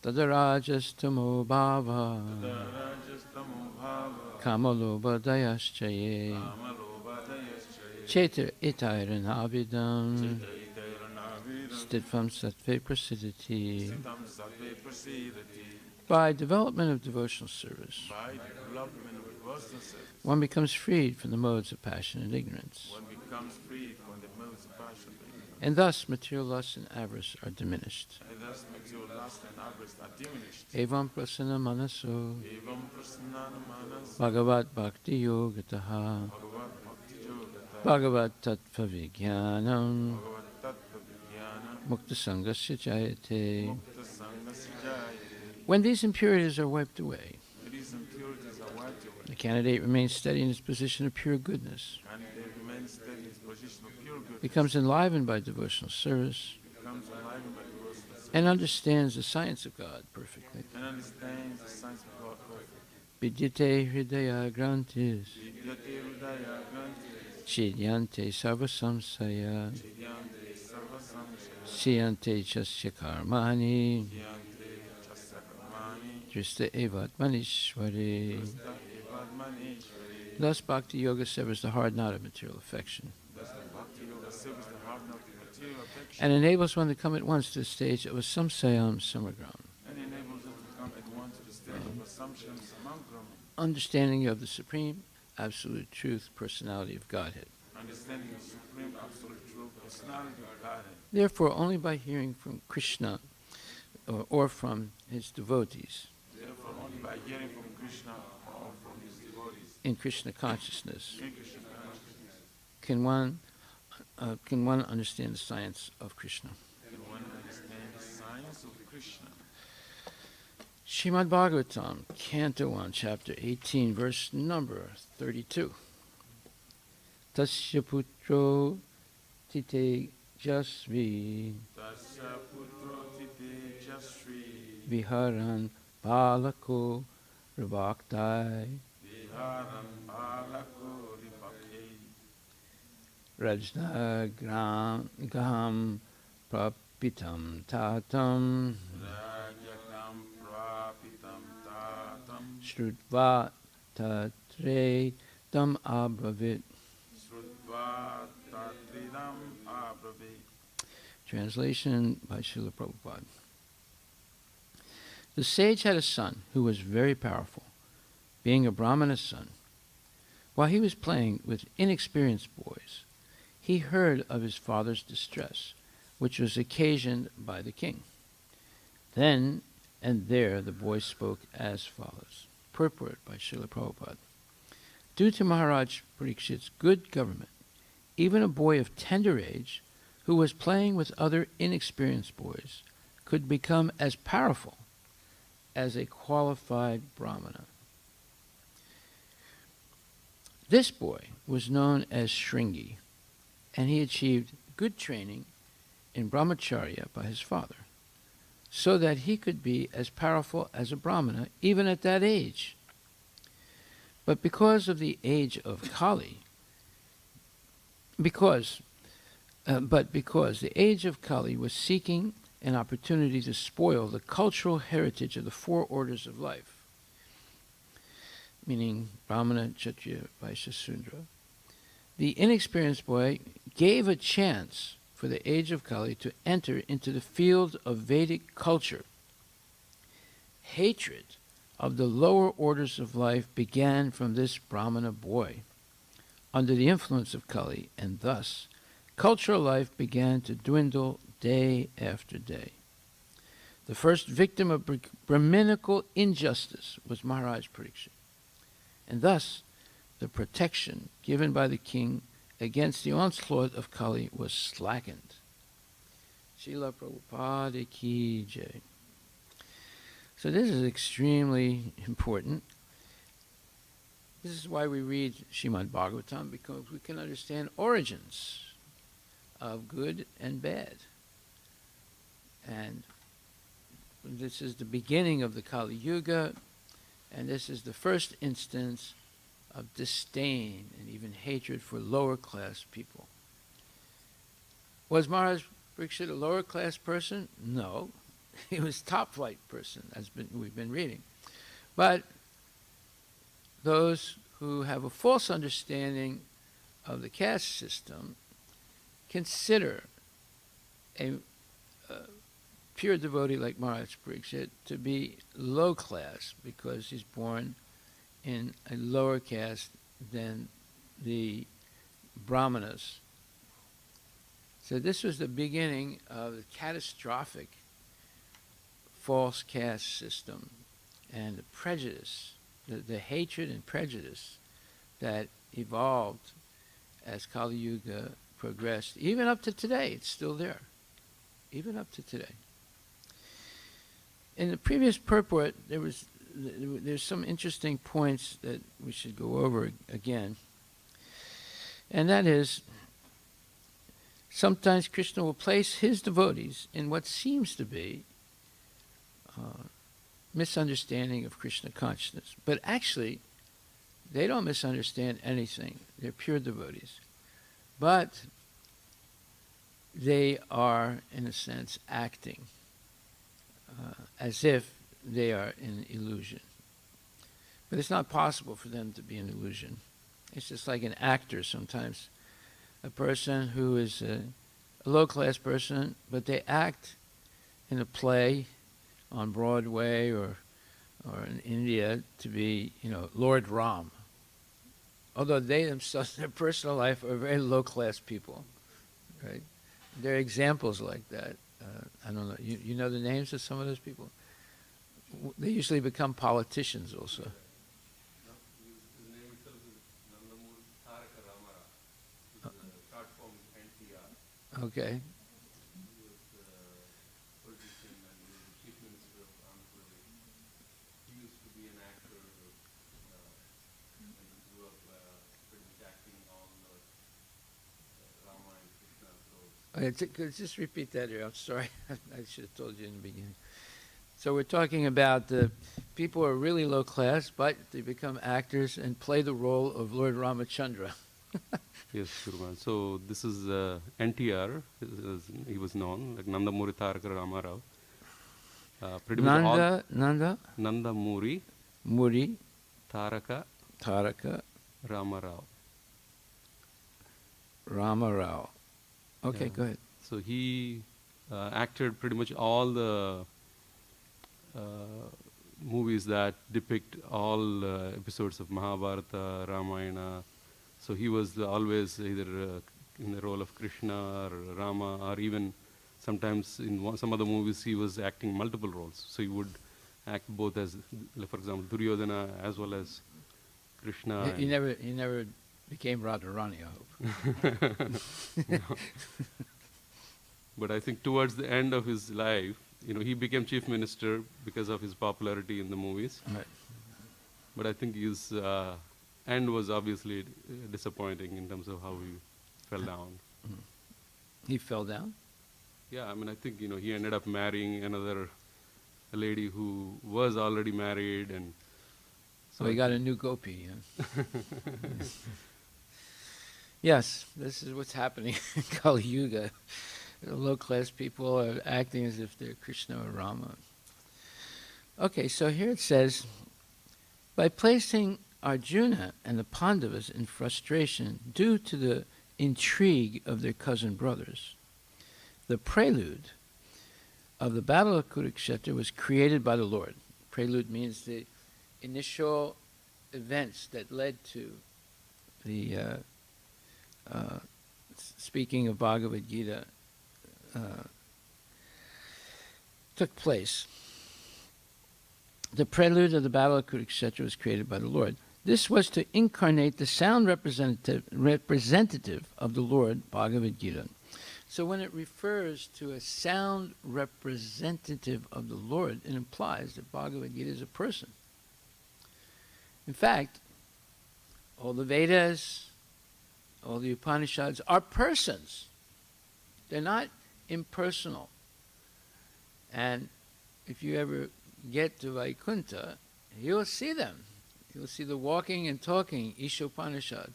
Tadarajastamo bhava Tadarajastamo bhava kamalobhadayaschaye Amalobhadayaschaye chetar itairanabhidam Chaitairanavira stitvam sattve prasidati. Sitam Sattve Prasidati. By development of devotional service, By the development of devotional service, one becomes freed from the modes of passion and ignorance, one becomes freed from the modes of passion, and thus material lust and avarice are diminished. and thus material lust and avarice are diminished. Evam prasanna manaso Evam prasannana manas bhagavat bhakti yogataha bhagavat bhakti yogata bhagavat tattva vijnanam bhagavat tattva vijnana mukta sangasya jayate. mukta sangasya jayate. When these impurities are wiped away, These impurities are wiped away, the candidate remains steady in his position of pure goodness, and they remain steady in his position of pure good, becomes enlivened by devotional service, becomes enlivened by devotional service, and understands the science of God perfectly. and understands the science of God perfectly. Vidyate hridaya grantis, Vidyate hridaya grantis, chidyante sarvasamsaya, chidyante sarvasamshaya, siyante chasya karmani, chidyante chasya karmani, drista evatmanishwari. prasta evadmaneshwari. Thus, bhakti yoga severs the hard knot of material affection Thus the bhakti yoga severs the hard knot of material affection, and enables one to come at once to the stage of a samsayam samagram, and enables us to come at once to the stage of assumption samantram, understanding of the supreme, absolute truth, personality of Godhead. understanding the supreme absolute truth, personality of Godhead. Therefore, only by hearing from Krishna or from his devotees Therefore, only by hearing from Krishna or from his devotees in Krishna consciousness in Krishna consciousness can one understand the science of Krishna. can one understand the science of Krishna. Srimad Bhagavatam, Canto 1, Chapter 18, verse number 32. Tasya putro tite jasvi Tasya putro tite jasri viharan balako rivaktai viharam balako ripake rajna gam prapitam tatam rajakam prapitam tatam shrutva tatre tam abravit. srutva tatridam abrave. Translation by Srila Prabhupada. The sage had a son who was very powerful, being a Brahmana's son. While he was playing with inexperienced boys, he heard of his father's distress, which was occasioned by the king. Then and there the boy spoke as follows. Purport by Srila Prabhupada. Due to Maharaj Parikshit's good government, even a boy of tender age who was playing with other inexperienced boys could become as powerful as a qualified Brahmana. This boy was known as Shringi, and he achieved good training in brahmacharya by his father, so that he could be as powerful as a Brahmana even at that age. But because of the age of Kali, because the age of Kali was seeking an opportunity to spoil the cultural heritage of the four orders of life, meaning Brahmana, Kshatriya, Vaishya, Sudra, the inexperienced boy gave a chance for the age of Kali to enter into the field of Vedic culture. Hatred of the lower orders of life began from this Brahmana boy under the influence of Kali, and thus cultural life began to dwindle day after day. The first victim of Brahminical injustice was Maharaj Pariksit, and thus the protection given by the king against the onslaught of Kali was slackened. Srila Prabhupada ki jai. So this is extremely important. This is why we read Srimad Bhagavatam, because we can understand origins of good and bad. And this is the beginning of the Kali Yuga, and this is the first instance of disdain and even hatred for lower class people. Was Maharaj Pariksit a lower class person? No. He was top flight person, as we've been reading. But those who have a false understanding of the caste system consider a pure devotee like Maharaj Pariksit to be low class because he's born in a lower caste than the Brahmanas. So this was the beginning of the catastrophic false caste system and the prejudice, the hatred and prejudice that evolved as Kali Yuga progressed. Even up to today, it's still there. Even up to today. In the previous purport, there's some interesting points that we should go over again. And that is, sometimes Krishna will place his devotees in what seems to be misunderstanding of Krishna consciousness. But actually, they don't misunderstand anything. They're pure devotees. But they are, in a sense, acting as if they are in illusion. But it's not possible for them to be an illusion. It's just like an actor sometimes. A person who is a low-class person, but they act in a play on Broadway or in India to be, Lord Ram. Although they themselves, in their personal life, are very low-class people, right? There are examples like that. I don't know. You know the names of some of those people? They usually become politicians also. His name itself is Nandamuri Taraka Ramara. He's a short form NTR. Okay. He was a politician and he was the chief minister of Andhra Pradesh. He used to be an actor and he grew up pretty much acting all the Rama and Krishna roles. Just repeat that here. I'm sorry. I should have told you in the beginning. So we're talking about the people who are really low class, but they become actors and play the role of Lord Ramachandra. Yes, Guruman. So this is NTR. He was known like Nandamuri Taraka Ramarao. Pretty much all Nandamuri Muri Taraka Ramarao. Ramarao. Okay, Yeah. go ahead. So he acted pretty much all the movies that depict all episodes of Mahabharata, Ramayana. So he was always either in the role of Krishna or Rama, or even sometimes in some other movies he was acting multiple roles. So he would act both as, for example, Duryodhana as well as Krishna. He never became Radharani, I hope. No. But I think towards the end of his life, he became chief minister because of his popularity in the movies. Right. But I think his end was obviously disappointing in terms of how he fell down. He fell down? Yeah, I think he ended up marrying another lady who was already married, and So he got a new gopi. Yeah? Yes, this is what's happening in Kali Yuga. The low-class people are acting as if they're Krishna or Rama. Okay, so here it says, by placing Arjuna and the Pandavas in frustration due to the intrigue of their cousin brothers, the prelude of the Battle of Kurukshetra was created by the Lord. Prelude means the initial events that led to the speaking of Bhagavad Gita, took place. The prelude of the Battle of Kurukshetra was created by the Lord. This was to incarnate the sound representative of the Lord, Bhagavad Gita. So when it refers to a sound representative of the Lord, it implies that Bhagavad Gita is a person. In fact, all the Vedas, all the Upanishads are persons. They're not impersonal. And if you ever get to Vaikuntha, you'll see them. You'll see the walking and talking Ishopanishad.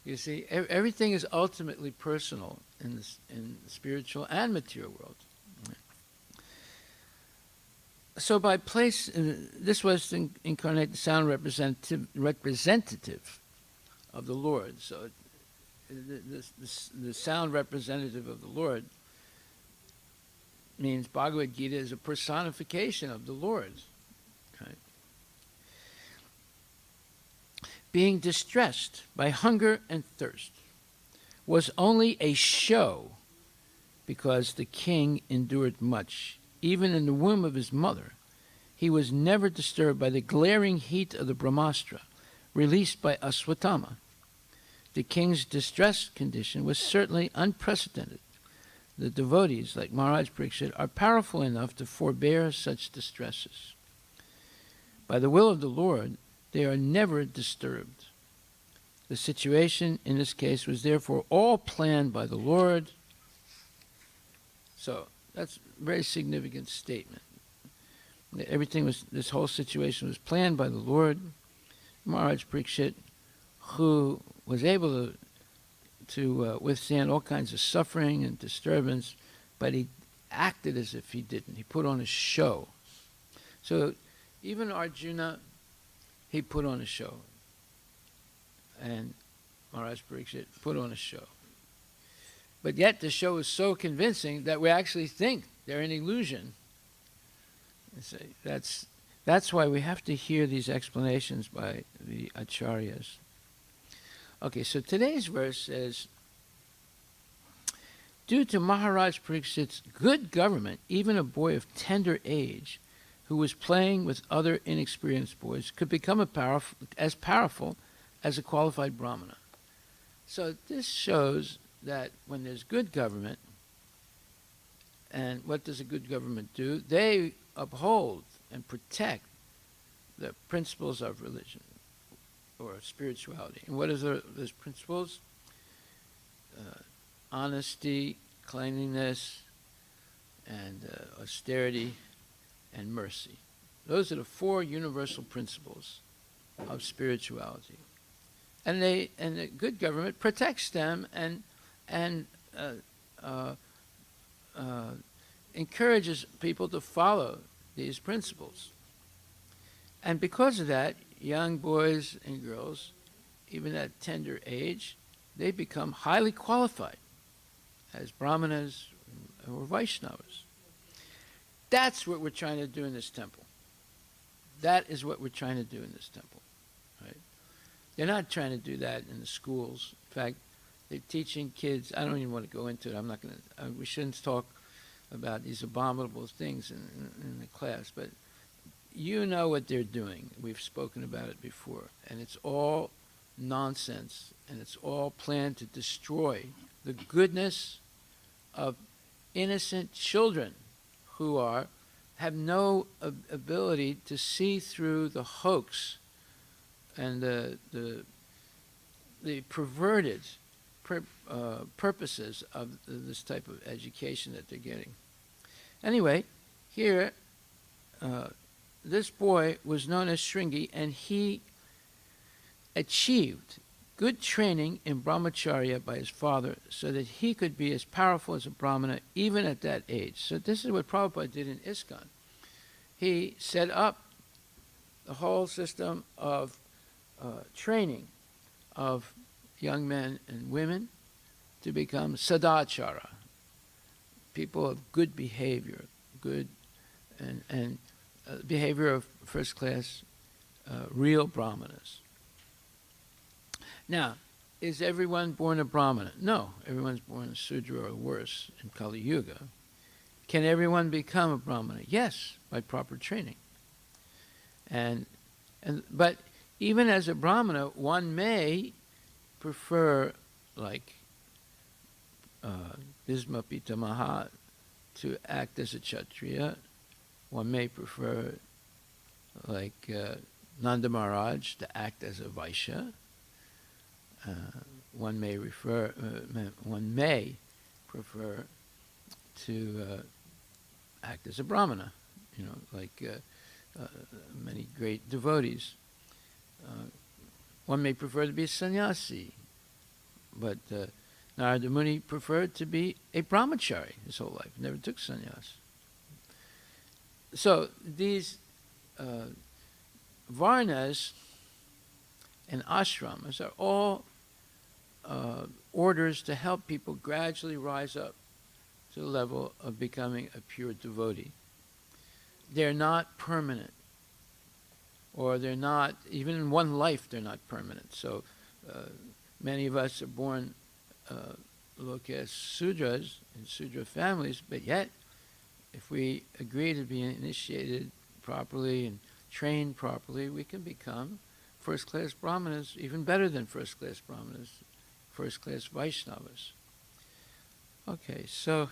You see, everything is ultimately personal in the spiritual and material world. So by place, this was to incarnate the sound representative of the Lord. So the sound representative of the Lord means Bhagavad Gita is a personification of the Lord. Right? Being distressed by hunger and thirst was only a show, because the king endured much. Even in the womb of his mother, he was never disturbed by the glaring heat of the Brahmastra released by Aswatthama. The king's distressed condition was certainly unprecedented. The devotees, like Maharaj Pariksit, are powerful enough to forbear such distresses. By the will of the Lord, they are never disturbed. The situation in this case was therefore all planned by the Lord. So that's a very significant statement. This whole situation was planned by the Lord. Maharaj Pariksit, who was able to withstand all kinds of suffering and disturbance, but he acted as if he didn't. He put on a show. So even Arjuna, he put on a show. And Maharaj Pariksit put on a show. But yet the show is so convincing that we actually think they're an illusion. That's why we have to hear these explanations by the acharyas. Okay, so today's verse says, due to Maharaj Pariksit's good government, even a boy of tender age who was playing with other inexperienced boys could become as powerful as a qualified brahmana. So this shows that when there's good government, and what does a good government do? They uphold and protect the principles of religion or spirituality. And what are those principles? Honesty, cleanliness, and austerity, and mercy. Those are the four universal principles of spirituality. And the good government protects them and encourages people to follow these principles. And because of that, young boys and girls, even at tender age, they become highly qualified as brahmanas or Vaishnavas. That's what we're trying to do in this temple. That is what we're trying to do in this temple. Right? They're not trying to do that in the schools. In fact, they're teaching kids. I don't even want to go into it. I'm not going to. We shouldn't talk about these abominable things in the class. But you know what they're doing. We've spoken about it before, and it's all nonsense, and it's all planned to destroy the goodness of innocent children who have no ability to see through the hoax and the perverted purposes of this type of education that they're getting. Anyway, here, this boy was known as Shringi, and he achieved good training in brahmacharya by his father so that he could be as powerful as a brahmana even at that age. So this is what Prabhupada did in ISKCON. He set up the whole system of training of young men and women to become sadachara, people of good behavior, good and behavior of first class, real brahmanas. Now, is everyone born a Brahmana? No, everyone's born a Sudra or worse in Kali Yuga. Can everyone become a Brahmana? Yes, by proper training. But even as a Brahmana, one may prefer, like Bhisma Pitamaha, to act as a Kshatriya. One may prefer, like Nanda Maharaj, to act as a Vaishya. One may prefer to act as a Brahmana, like many great devotees. One may prefer to be a sannyasi, but Narada Muni preferred to be a brahmachari his whole life, never took sannyas. So these varnas and ashramas are all orders to help people gradually rise up to the level of becoming a pure devotee. They're not permanent, or they're not, even in one life, they're not permanent. So many of us are born, look as Sudras, in Sudra families, but yet, if we agree to be initiated properly and trained properly, we can become first-class Brahmanas, even better than first-class Brahmanas, first-class Vaishnavas. Okay, so,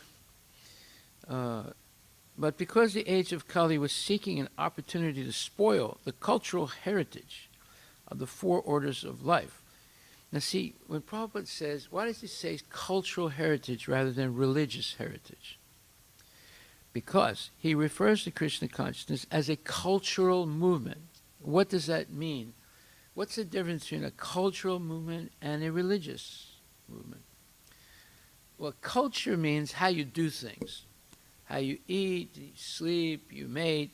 but because the age of Kali was seeking an opportunity to spoil the cultural heritage of the four orders of life. Now see, when Prabhupada says, why does he say cultural heritage rather than religious heritage? Because he refers to Krishna consciousness as a cultural movement. What does that mean? What's the difference between a cultural movement and a religious movement? Well, culture means how you do things. How you eat, you sleep, you mate,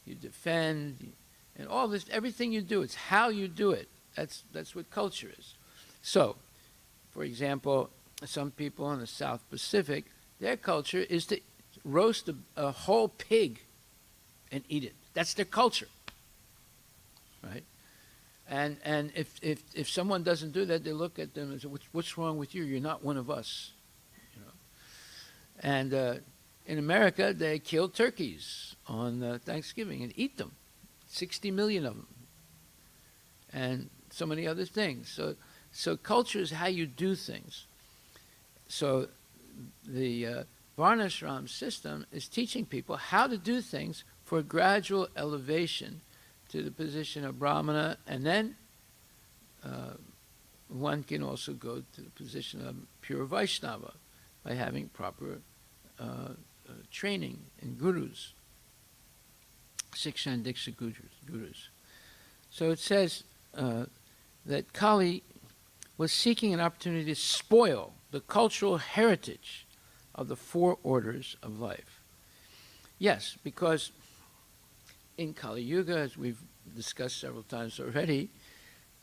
you defend, and all this, everything you do, it's how you do it. That's what culture is. So, for example, some people in the South Pacific, their culture is to roast a whole pig and eat it. That's their culture, right? And if someone doesn't do that, they look at them and say, "What's wrong with you? You're not one of us," And in America, they kill turkeys on Thanksgiving and eat them, 60 million of them, and so many other things. So culture is how you do things. So the Varnashram system is teaching people how to do things for a gradual elevation to the position of Brahmana, and then one can also go to the position of pure Vaishnava by having proper training in gurus, Siksha and Diksha gurus. So it says that Kali was seeking an opportunity to spoil the cultural heritage of the four orders of life. Yes, because in Kali Yuga, as we've discussed several times already,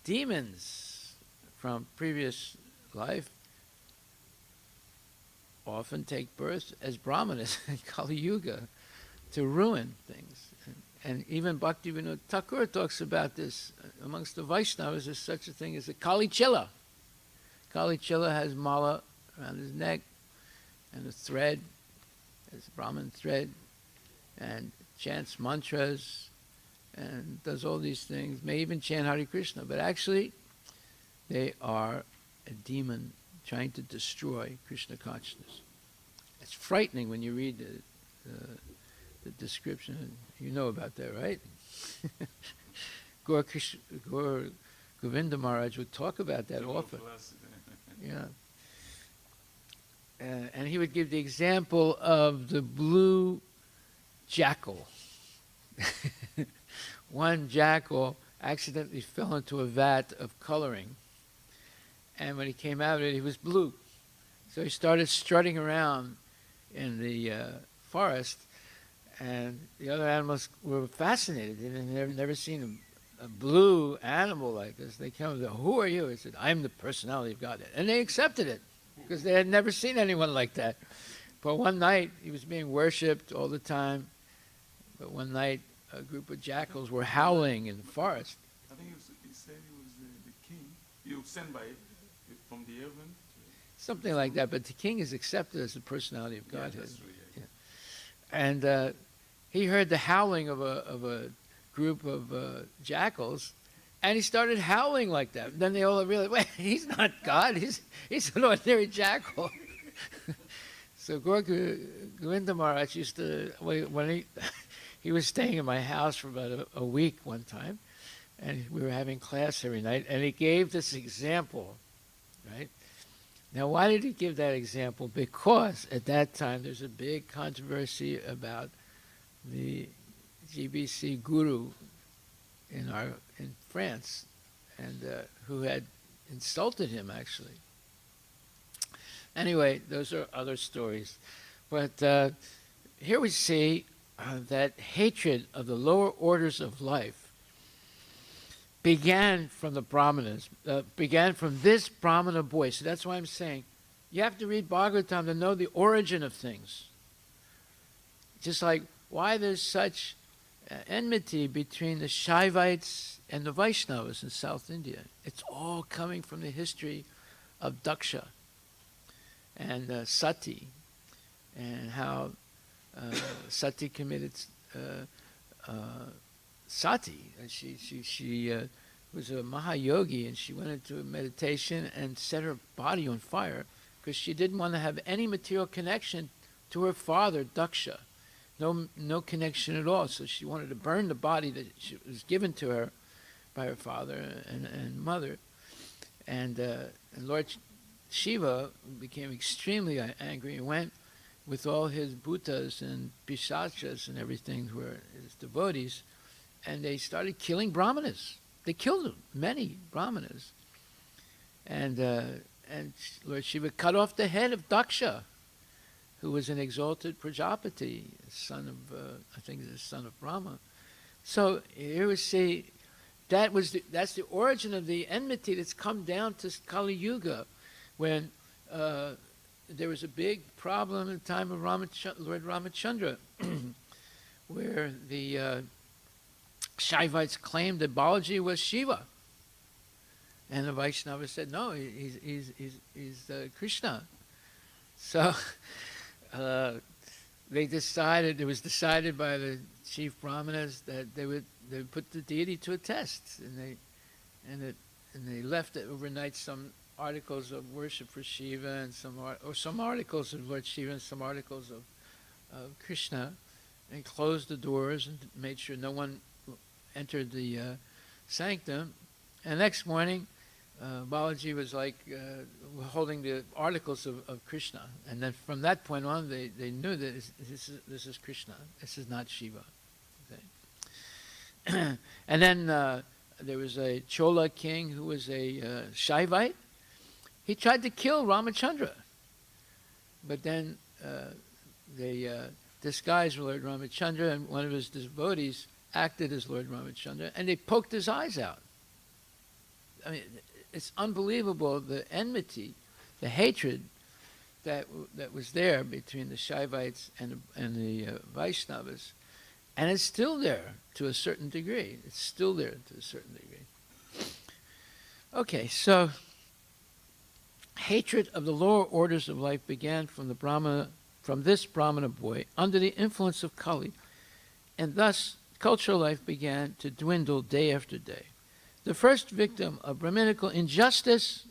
demons from previous life often take birth as Brahmanas in Kali Yuga to ruin things. And even Bhaktivinoda Thakur talks about this. Amongst the Vaishnavas, there's such a thing as a Kali Chilla. Kali Chilla has mala around his neck and a thread, it's Brahman thread, and chants mantras and does all these things, may even chant Hare Krishna, but actually they are a demon trying to destroy Krishna consciousness. It's frightening when you read the description. You know about that, right? Gaur Govinda Maharaj would talk about that often. Yeah. And he would give the example of the blue jackal. One jackal accidentally fell into a vat of coloring, and when he came out of it, he was blue. So he started strutting around in the forest, and the other animals were fascinated. They'd never seen a blue animal like this. They came and said, "Who are you?" He said, "I'm the personality of God." And they accepted it, because they had never seen anyone like that. But one night, he was being worshipped all the time. But one night, a group of jackals were howling in the forest. I think he said he was the king. You sent by from the heaven. Something like that, but the king is accepted as the personality of Yeah, Godhead. that's true. Yeah. And he heard the howling of a group of jackals, and he started howling like that. Then they all realized, wait, he's not God, he's an ordinary jackal. So Govinda Maharaj used to, when he was staying in my house for about a week one time, and we were having class every night, and he gave this example, right? Now, why did he give that example? Because at that time there's a big controversy about the GBC guru in France, and who had insulted him actually. Anyway, those are other stories, but here we see that hatred of the lower orders of life began from the Brahmanas, began from this Brahmana boy. So that's why I'm saying you have to read Bhagavatam to know the origin of things. Just like why there's such enmity between the Shaivites and the Vaishnavas in South India. It's all coming from the history of Daksha and Sati, and how Sati committed sati. She was a Mahayogi, and she went into meditation and set her body on fire because she didn't want to have any material connection to her father, Daksha. No connection at all. So she wanted to burn the body that was given to her by her father and mother. And Lord Shiva became extremely angry and went with all his bhutas and pishachas and everything who were his devotees, and they started killing brahmanas. They killed many brahmanas. And Lord Shiva cut off the head of Daksha, who was an exalted Prajapati, son of, I think the son of Brahma. So here we see, that's the origin of the enmity that's come down to Kali Yuga, when there was a big problem in the time of Lord Ramachandra, where the Shaivites claimed that Balaji was Shiva, and the Vaishnavas said no, he's Krishna. So it was decided by the chief brahmanas that they would put the deity to a test, and they left overnight some articles of worship for Shiva and some articles of Lord Shiva and some articles of Krishna, and closed the doors and made sure no one entered the sanctum. And next morning, Balaji was like holding the articles of Krishna, and then from that point on, they knew that this is Krishna. This is not Shiva. Okay. And then there was a Chola king who was a Shaivite. He tried to kill Ramachandra, but then they disguised Lord Ramachandra, and one of his devotees acted as Lord Ramachandra, and they poked his eyes out. I mean, it's unbelievable, the enmity, the hatred that was there between the Shaivites and the Vaishnavas, and it's still there to a certain degree. It's still there to a certain degree. Okay, so hatred of the lower orders of life began from this Brahmana boy under the influence of Kali, and thus cultural life began to dwindle day after day. The first victim of Brahminical injustice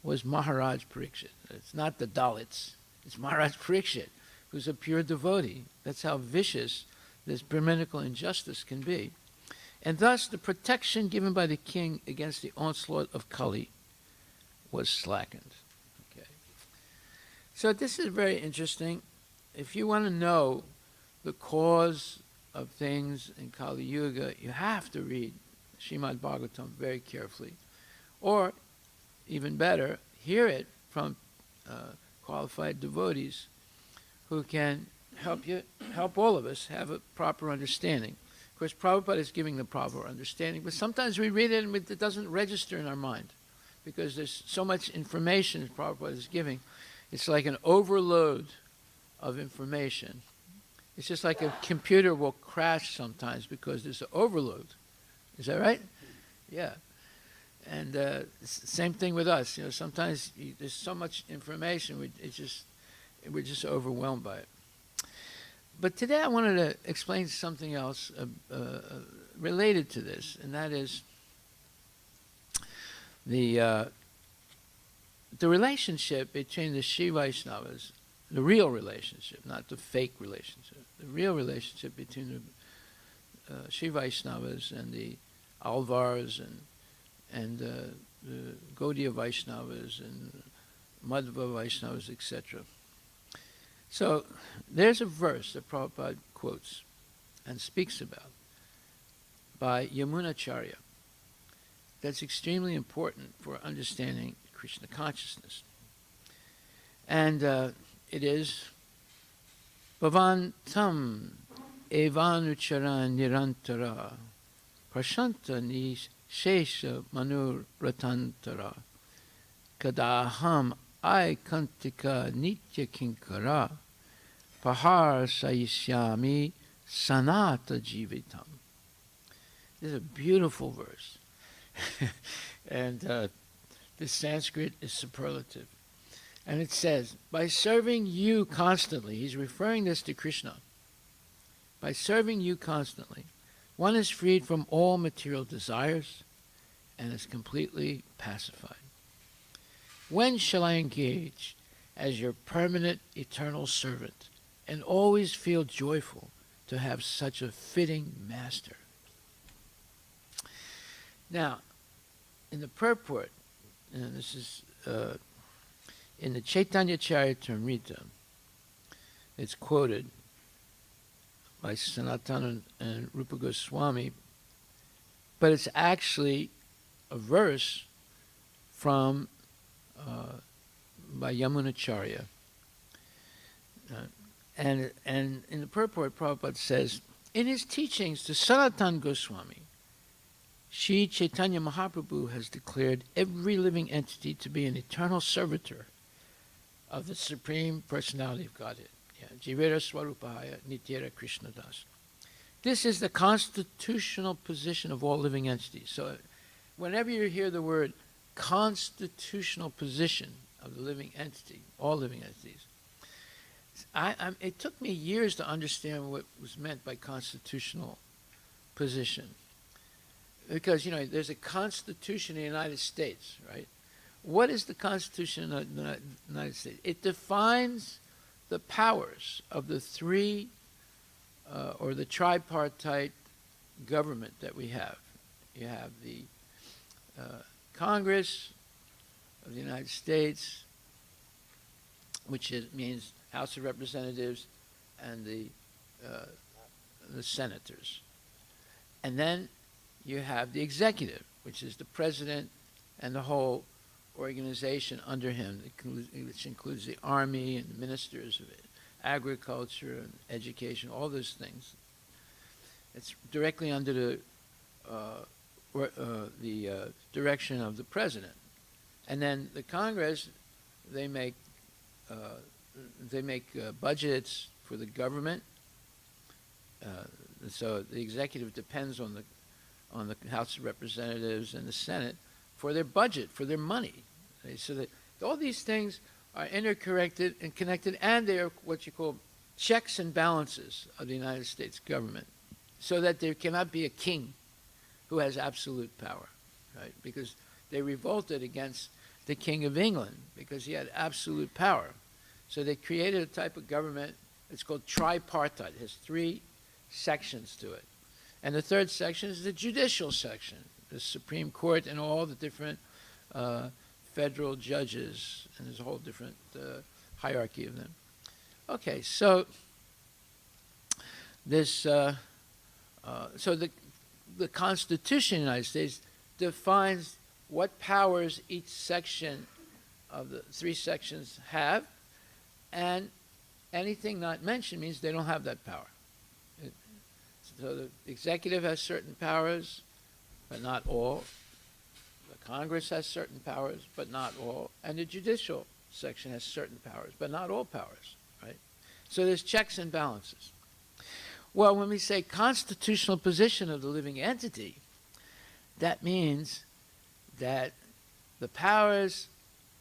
was Maharaj Parikshit. It's not the Dalits. It's Maharaj Parikshit, who's a pure devotee. That's how vicious this Brahminical injustice can be. And thus the protection given by the king against the onslaught of Kali was slackened. Okay. So this is very interesting. If you want to know the cause of things in Kali Yuga, you have to read Srimad Bhagavatam very carefully, or even better, hear it from qualified devotees who can help all of us have a proper understanding. Of course, Prabhupada is giving the proper understanding, but sometimes we read it and it doesn't register in our mind because there's so much information Prabhupada is giving. It's like an overload of information. It's just like a computer will crash sometimes because there's an overload. Is that right? Yeah. And same thing with us. Sometimes there's so much information, we're just overwhelmed by it. But today I wanted to explain something else related to this, and that is the relationship between the Sri Vaishnavas, the real relationship, not the fake relationship, the real relationship between the Sri Vaishnavas and the Alvars and the Gaudiya Vaishnavas and Madhva Vaishnavas, etc. So there's a verse that Prabhupada quotes and speaks about by Yamunacharya that's extremely important for understanding Krishna consciousness. And it is Bhavantam evanucharan nirantara prashanta nishesha manur ratantara kadaham aikantika nitya kinkara pahar sayisyami sanata jivitam. This is a beautiful verse. And the Sanskrit is superlative. And it says, by serving you constantly, he's referring this to Krishna, by serving you constantly, one is freed from all material desires and is completely pacified. When shall I engage as your permanent eternal servant and always feel joyful to have such a fitting master? Now, in the purport, and this is in the Chaitanya Charitamrita, it's quoted by Sanatana and Rupa Goswami, but it's actually a verse from by Yamunacharya. And in the purport, Prabhupada says, in his teachings to Sanatana Goswami, Sri Chaitanya Mahaprabhu has declared every living entity to be an eternal servitor of the Supreme Personality of Godhead. Jivera Swarupahaya Nityera Krishnadas. This is the constitutional position of all living entities. So whenever you hear the word constitutional position of the living entity, all living entities, it took me years to understand what was meant by constitutional position. Because, there's a Constitution in the United States, right? What is the Constitution of the United States? It defines the powers of the three, or the tripartite government that we have. You have the Congress of the United States, which means House of Representatives, and the senators. And then you have the executive, which is the president and the whole organization under him, which includes the army and the ministers of agriculture and education, all those things. It's directly under the direction of the president. And then the Congress, they make budgets for the government. So the executive depends on the House of Representatives and the Senate for their budget, for their money. So that all these things are interconnected and connected, and they are what you call checks and balances of the United States government, so that there cannot be a king who has absolute power, right? Because they revolted against the King of England because he had absolute power. So they created a type of government, it's called tripartite. It has three sections to it. And the third section is the judicial section, the Supreme Court and all the different federal judges, and there's a whole different hierarchy of them. Okay, so this, so the Constitution of the United States defines what powers each section of the three sections have, and anything not mentioned means they don't have that power. So the executive has certain powers, but not all. The Congress has certain powers, but not all. And the judicial section has certain powers, but not all powers, right? So there's checks and balances. Well, when we say constitutional position of the living entity, that means that the powers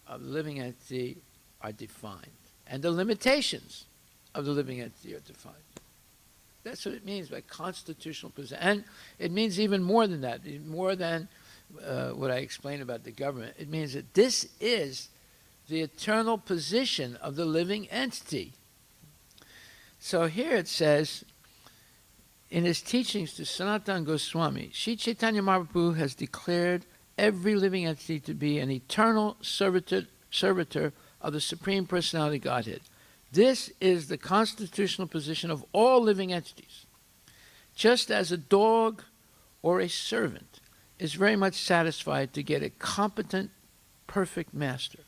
of the living entity are defined, and the limitations of the living entity are defined. That's what it means by constitutional possession. And it means even more than that, more than what I explained about the government. It means that this is the eternal position of the living entity. So here it says, in his teachings to Sanatana Goswami, Sri Chaitanya Mahaprabhu has declared every living entity to be an eternal servitor of the Supreme Personality Godhead. This is the constitutional position of all living entities. Just as a dog or a servant is very much satisfied to get a competent, perfect master,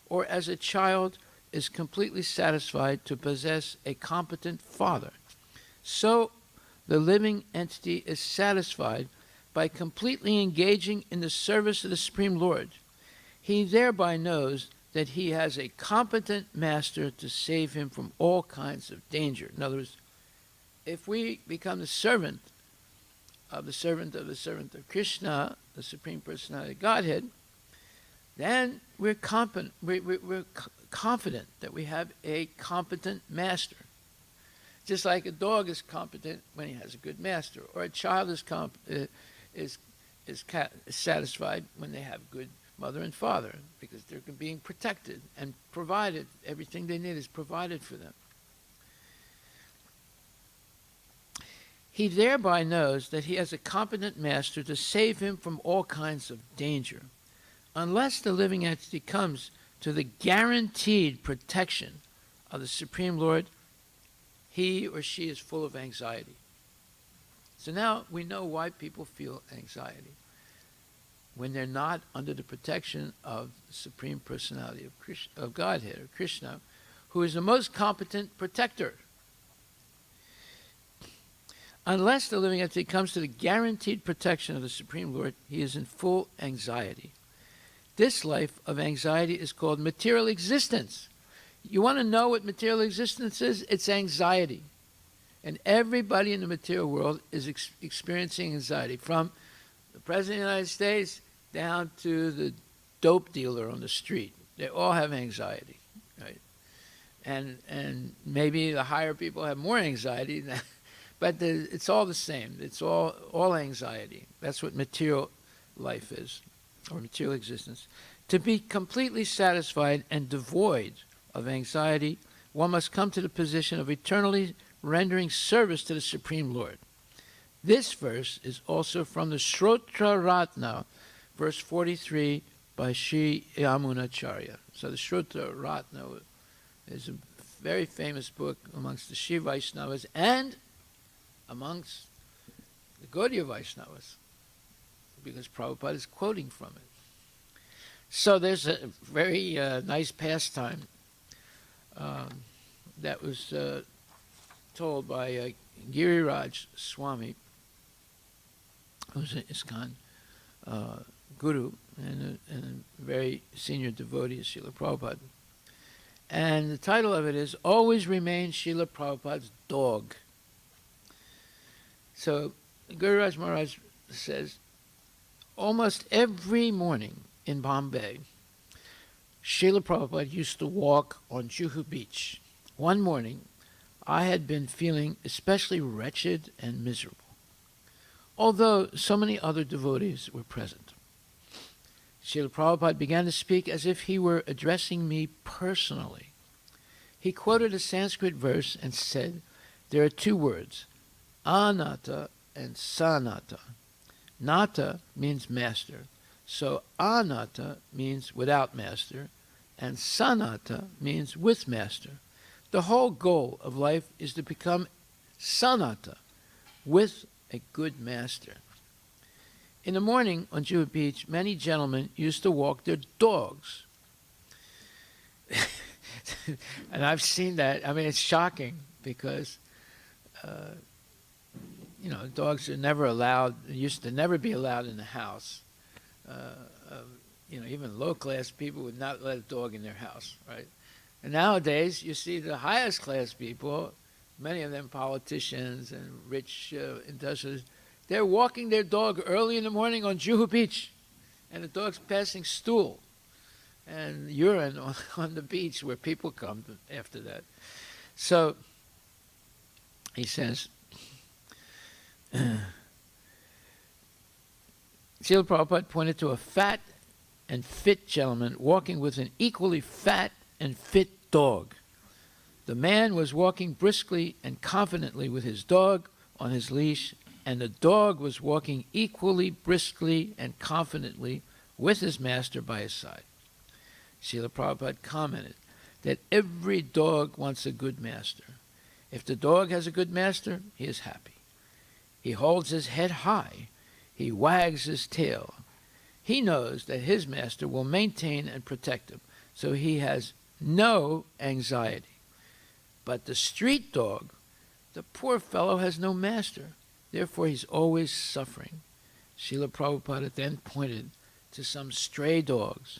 or as a child is completely satisfied to possess a competent father, so the living entity is satisfied by completely engaging in the service of the Supreme Lord. He thereby knows that he has a competent master to save him from all kinds of danger. In other words, if we become the servant of the servant of the servant of Krishna, the Supreme Personality of Godhead, then we're confident that we have a competent master. Just like a dog is competent when he has a good master, or a child is satisfied when they have good mother and father, because they're being protected and provided. Everything they need is provided for them. He thereby knows that he has a competent master to save him from all kinds of danger. Unless the living entity comes to the guaranteed protection of the Supreme Lord, he or she is full of anxiety. So now we know why people feel anxiety. When they're not under the protection of the Supreme Personality of Godhead, or Krishna, who is the most competent protector. Unless the living entity comes to the guaranteed protection of the Supreme Lord, he is in full anxiety. This life of anxiety is called material existence. You want to know what material existence is? It's anxiety. And everybody in the material world is experiencing anxiety, from the President of the United States down to the dope dealer on the street. They all have anxiety, right? And maybe the higher people have more anxiety, but it's all the same. It's all anxiety. That's what material life is, or material existence. To be completely satisfied and devoid of anxiety, one must come to the position of eternally rendering service to the Supreme Lord. This verse is also from the Shrotra Ratna, verse 43, by Sri Yamunacharya. So the Shrotra Ratna is a very famous book amongst the Shiva Vaishnavas and amongst the Gaudiya Vaishnavas, because Prabhupada is quoting from it. So there's a very nice pastime that was told by Giriraj Swami, who's an ISKCON guru and a very senior devotee of Srila Prabhupada. And the title of it is, Always Remain Srila Prabhupada's Dog. So Giriraj Maharaj says, almost every morning in Bombay, Srila Prabhupada used to walk on Juhu Beach. One morning, I had been feeling especially wretched and miserable, although so many other devotees were present. Srila Prabhupada began to speak as if he were addressing me personally. He quoted a Sanskrit verse and said, there are two words, anatta and sanatta. Nata means master, so anatta means without master, and sanatta means with master. The whole goal of life is to become sanatta, with a good master. In the morning on Juhu Beach, many gentlemen used to walk their dogs. And I've seen that. I mean, it's shocking because, dogs are never allowed, used to never be allowed in the house. Even low-class people would not let a dog in their house, right? And nowadays, you see the highest class people, many of them politicians and rich industrialists, they're walking their dog early in the morning on Juhu Beach. and the dog's passing stool and urine on the beach where people come after that. So he says, Srila Prabhupada pointed to a fat and fit gentleman walking with an equally fat and fit dog. The man was walking briskly and confidently with his dog on his leash, and the dog was walking equally briskly and confidently with his master by his side. Srila Prabhupada commented that every dog wants a good master. If the dog has a good master, he is happy. He holds his head high. He wags his tail. He knows that his master will maintain and protect him, so he has no anxiety. But the street dog, the poor fellow has no master. Therefore, he's always suffering. Srila Prabhupada then pointed to some stray dogs.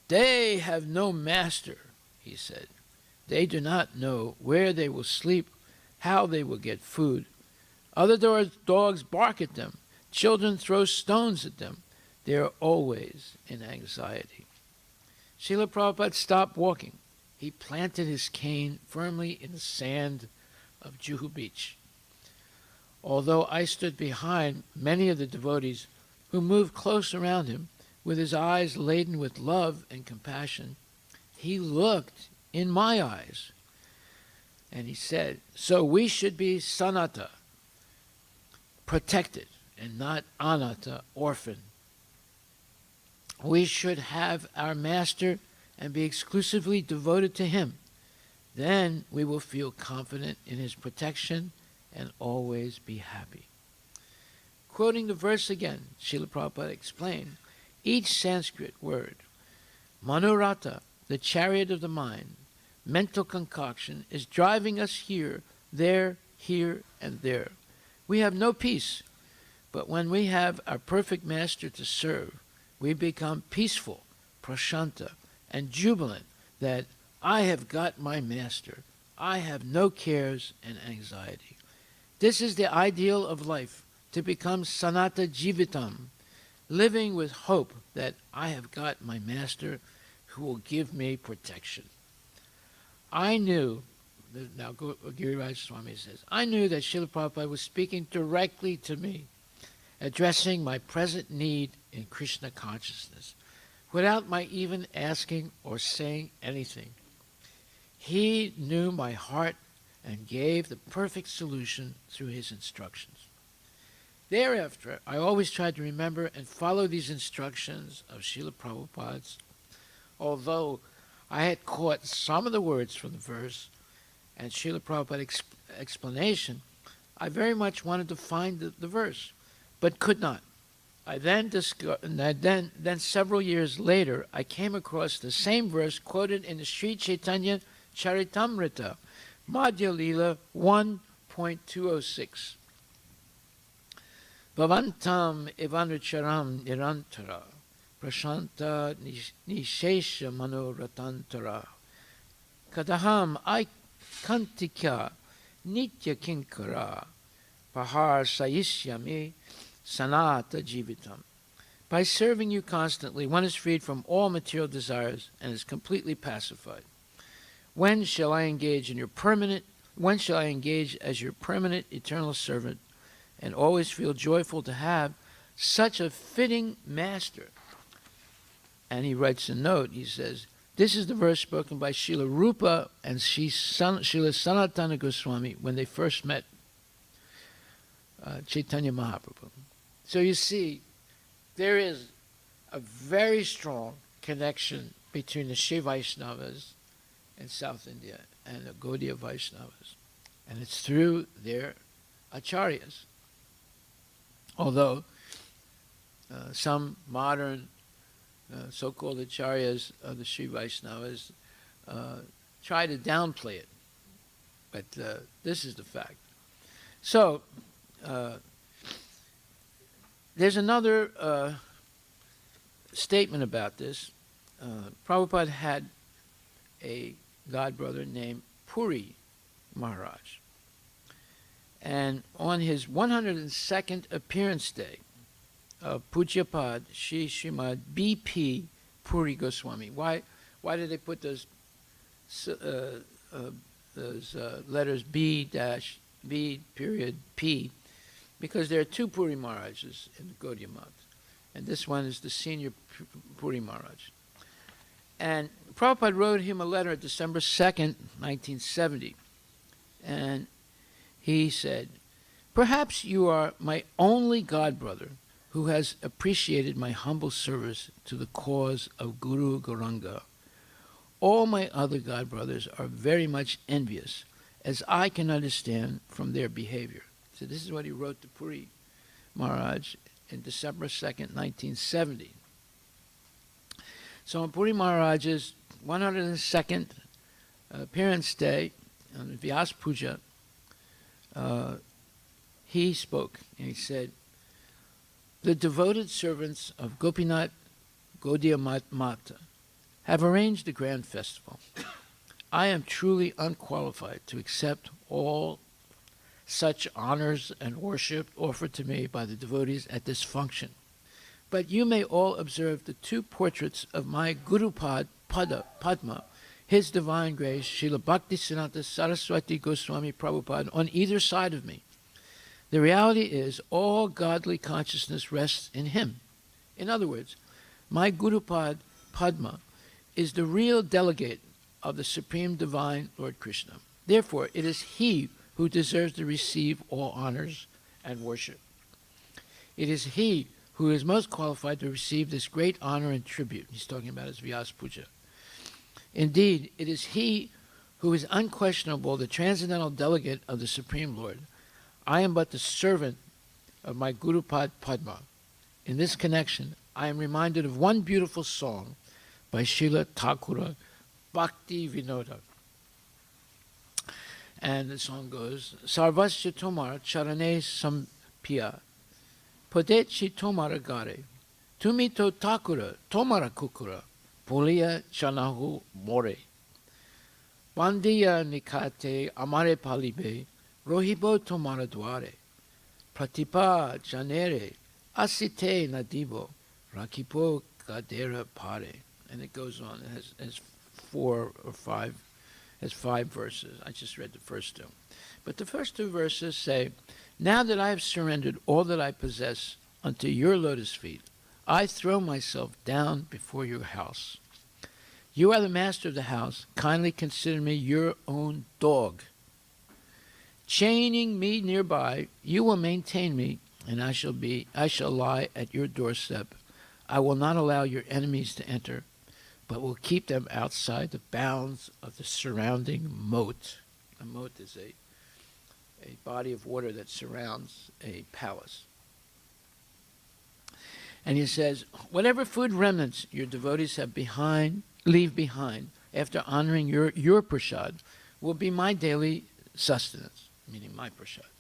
They have no master, he said. They do not know where they will sleep, how they will get food. Other dogs bark at them. Children throw stones at them. They are always in anxiety. Srila Prabhupada stopped walking. He planted his cane firmly in the sand of Juhu Beach. Although I stood behind many of the devotees who moved close around him, with his eyes laden with love and compassion, he looked in my eyes. And he said, so we should be sanata, protected, and not anata, orphan. We should have our master and be exclusively devoted to him. Then we will feel confident in his protection and always be happy. Quoting the verse again, Srila Prabhupada explained, each Sanskrit word, Manurata, the chariot of the mind, mental concoction, is driving us here, there, and there. We have no peace, but when we have our perfect master to serve, we become peaceful, prashanta, and jubilant that I have got my master. I have no cares and anxiety. This is the ideal of life, to become sanata jivitam, living with hope that I have got my master who will give me protection. I knew, now Giriraj Swami says, I knew that Srila Prabhupada was speaking directly to me, addressing my present need in Krishna consciousness, without my even asking or saying anything. He knew my heart and gave the perfect solution through his instructions. Thereafter, I always tried to remember and follow these instructions of Srila Prabhupada's. Although I had caught some of the words from the verse and Srila Prabhupada's explanation, I very much wanted to find the verse, but could not. Then several years later, I came across the same verse quoted in the Sri Chaitanya Charitamrita, Madhya Lila 1.206. Bhavantam evanrucharam nirantara, prashanta nishesha manoratantara, kadaham aikantika nitya kinkara, pahar sayishyami sanata jivitam. By serving you constantly, one is freed from all material desires and is completely pacified. When shall I engage as your permanent eternal servant and always feel joyful to have such a fitting master? And he writes a note, he says, this is the verse spoken by Srila Rupa and Srila Sanatana Goswami when they first met Chaitanya Mahaprabhu. So you see, there is a very strong connection between the Shri Vaishnavas in South India and the Gaudiya Vaishnavas. And it's through their acharyas. Although some modern so-called acharyas of the Shri Vaishnavas try to downplay it. But this is the fact. So, there's another statement about this. Prabhupada had a godbrother named Puri Maharaj. And on his 102nd appearance day, Pujyapad Shri Srimad B.P. Puri Goswami. Why did they put those letters B period P? Because there are two Puri Maharajas in the Gaudiya Math, and this one is the senior Puri Maharaj. And Prabhupada wrote him a letter December 2nd, 1970, and he said, "Perhaps you are my only godbrother who has appreciated my humble service to the cause of Guru Gauranga. All my other godbrothers are very much envious, as I can understand from their behavior." So this is what he wrote to Puri Maharaj in December 2nd, 1970. So on Puri Maharaj's 102nd appearance day on Vyas Puja, he spoke and he said, "The devoted servants of Gopinath Gaudiya Mata have arranged a grand festival. I am truly unqualified to accept all such honors and worship offered to me by the devotees at this function. But you may all observe the two portraits of my Gurupad Padma, His Divine Grace, Srila Bhaktisiddhanta Saraswati Goswami Prabhupada, on either side of me. The reality is all godly consciousness rests in him. In other words, my Gurupad Padma is the real delegate of the Supreme Divine Lord Krishna. Therefore, it is he who deserves to receive all honors and worship. It is he who is most qualified to receive this great honor and tribute." He's talking about his Vyas Puja. "Indeed, it is he who is unquestionable the transcendental delegate of the Supreme Lord. I am but the servant of my Gurupad Padma. In this connection, I am reminded of one beautiful song by Srila Thakura Bhakti Vinoda. And the song goes, "Sarvasya tomar charane sampiya, podechi tomara gare, tumi to Thakura tomara kukura, poliya chanahu more. Bandiya nikate amare palibe, rohibo tomara dware, pratipa janere, asite nadibo, rakipo gadera pare." And it goes on. It has five verses. I just read the first two. But the first two verses say, "Now that I have surrendered all that I possess unto your lotus feet, I throw myself down before your house. You are the master of the house. Kindly consider me your own dog. Chaining me nearby, you will maintain me, and I shall lie at your doorstep. I will not allow your enemies to enter, but will keep them outside the bounds of the surrounding moat." A moat is a body of water that surrounds a palace. And he says, "Whatever food remnants your devotees leave behind after honoring your prasad will be my daily sustenance," meaning my prasad.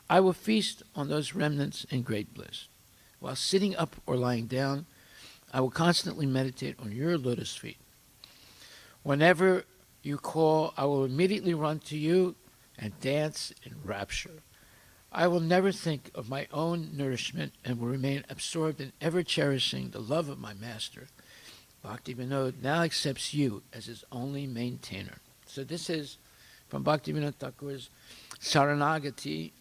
"I will feast on those remnants in great bliss. While sitting up or lying down, I will constantly meditate on your lotus feet. Whenever you call, I will immediately run to you and dance in rapture. I will never think of my own nourishment and will remain absorbed in ever cherishing the love of my master. Bhakti Vinod now accepts you as his only maintainer." So this is from Bhakti Vinod Thakur's Saranagati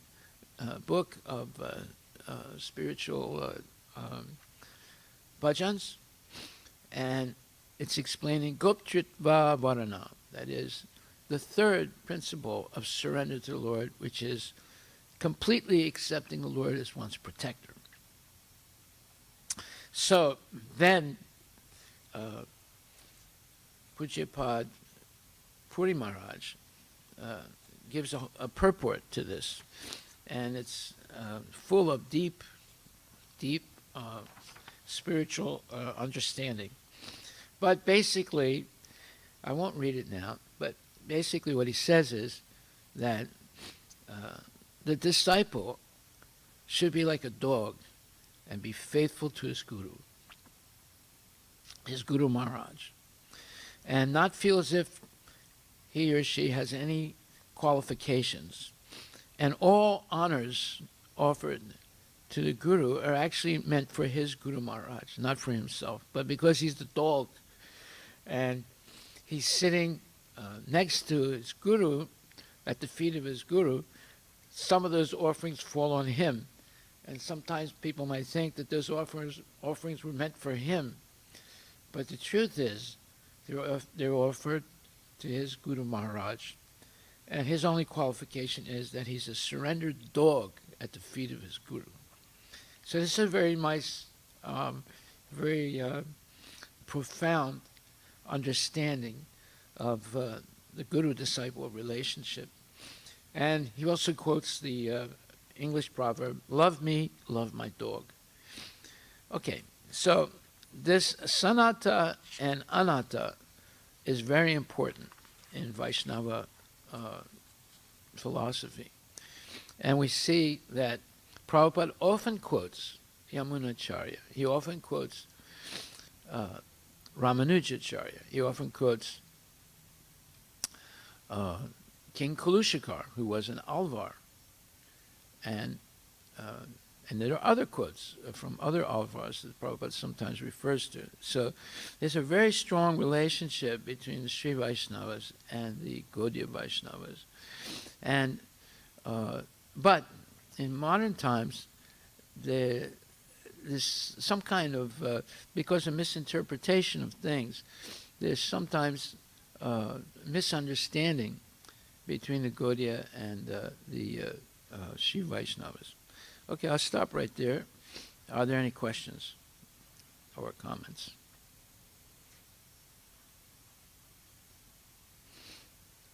book of spiritual bhajans, and it's explaining Goptritva Varana, that is the third principle of surrender to the Lord, which is completely accepting the Lord as one's protector. So then Pujyapad Puri Maharaj gives a purport to this, and it's full of deep spiritual understanding. But basically, I won't read it now, but basically what he says is that the disciple should be like a dog and be faithful to his Guru Maharaj, and not feel as if he or she has any qualifications, and all honors offered to the Guru are actually meant for his Guru Maharaj, not for himself. But because he's the dog and he's sitting next to his Guru, at the feet of his Guru, some of those offerings fall on him. And sometimes people might think that those offerings were meant for him. But the truth is, they're offered to his Guru Maharaj. And his only qualification is that he's a surrendered dog at the feet of his Guru. So this is a very nice, very profound understanding of the Guru-disciple relationship. And he also quotes the English proverb, "Love me, love my dog." Okay, so this Sanata and Anatta is very important in Vaishnava philosophy. And we see that Prabhupada often quotes Yamunacharya. He often quotes Ramanujacharya. He often quotes King Kalushakar, who was an Alvar. And there are other quotes from other Alvars that Prabhupada sometimes refers to. So there's a very strong relationship between the Sri Vaishnavas and the Gaudiya Vaishnavas. And but in modern times, there's some kind of, because of misinterpretation of things, there's sometimes misunderstanding between the Gaudiya and the Sri Vaishnavas. Okay, I'll stop right there. Are there any questions or comments?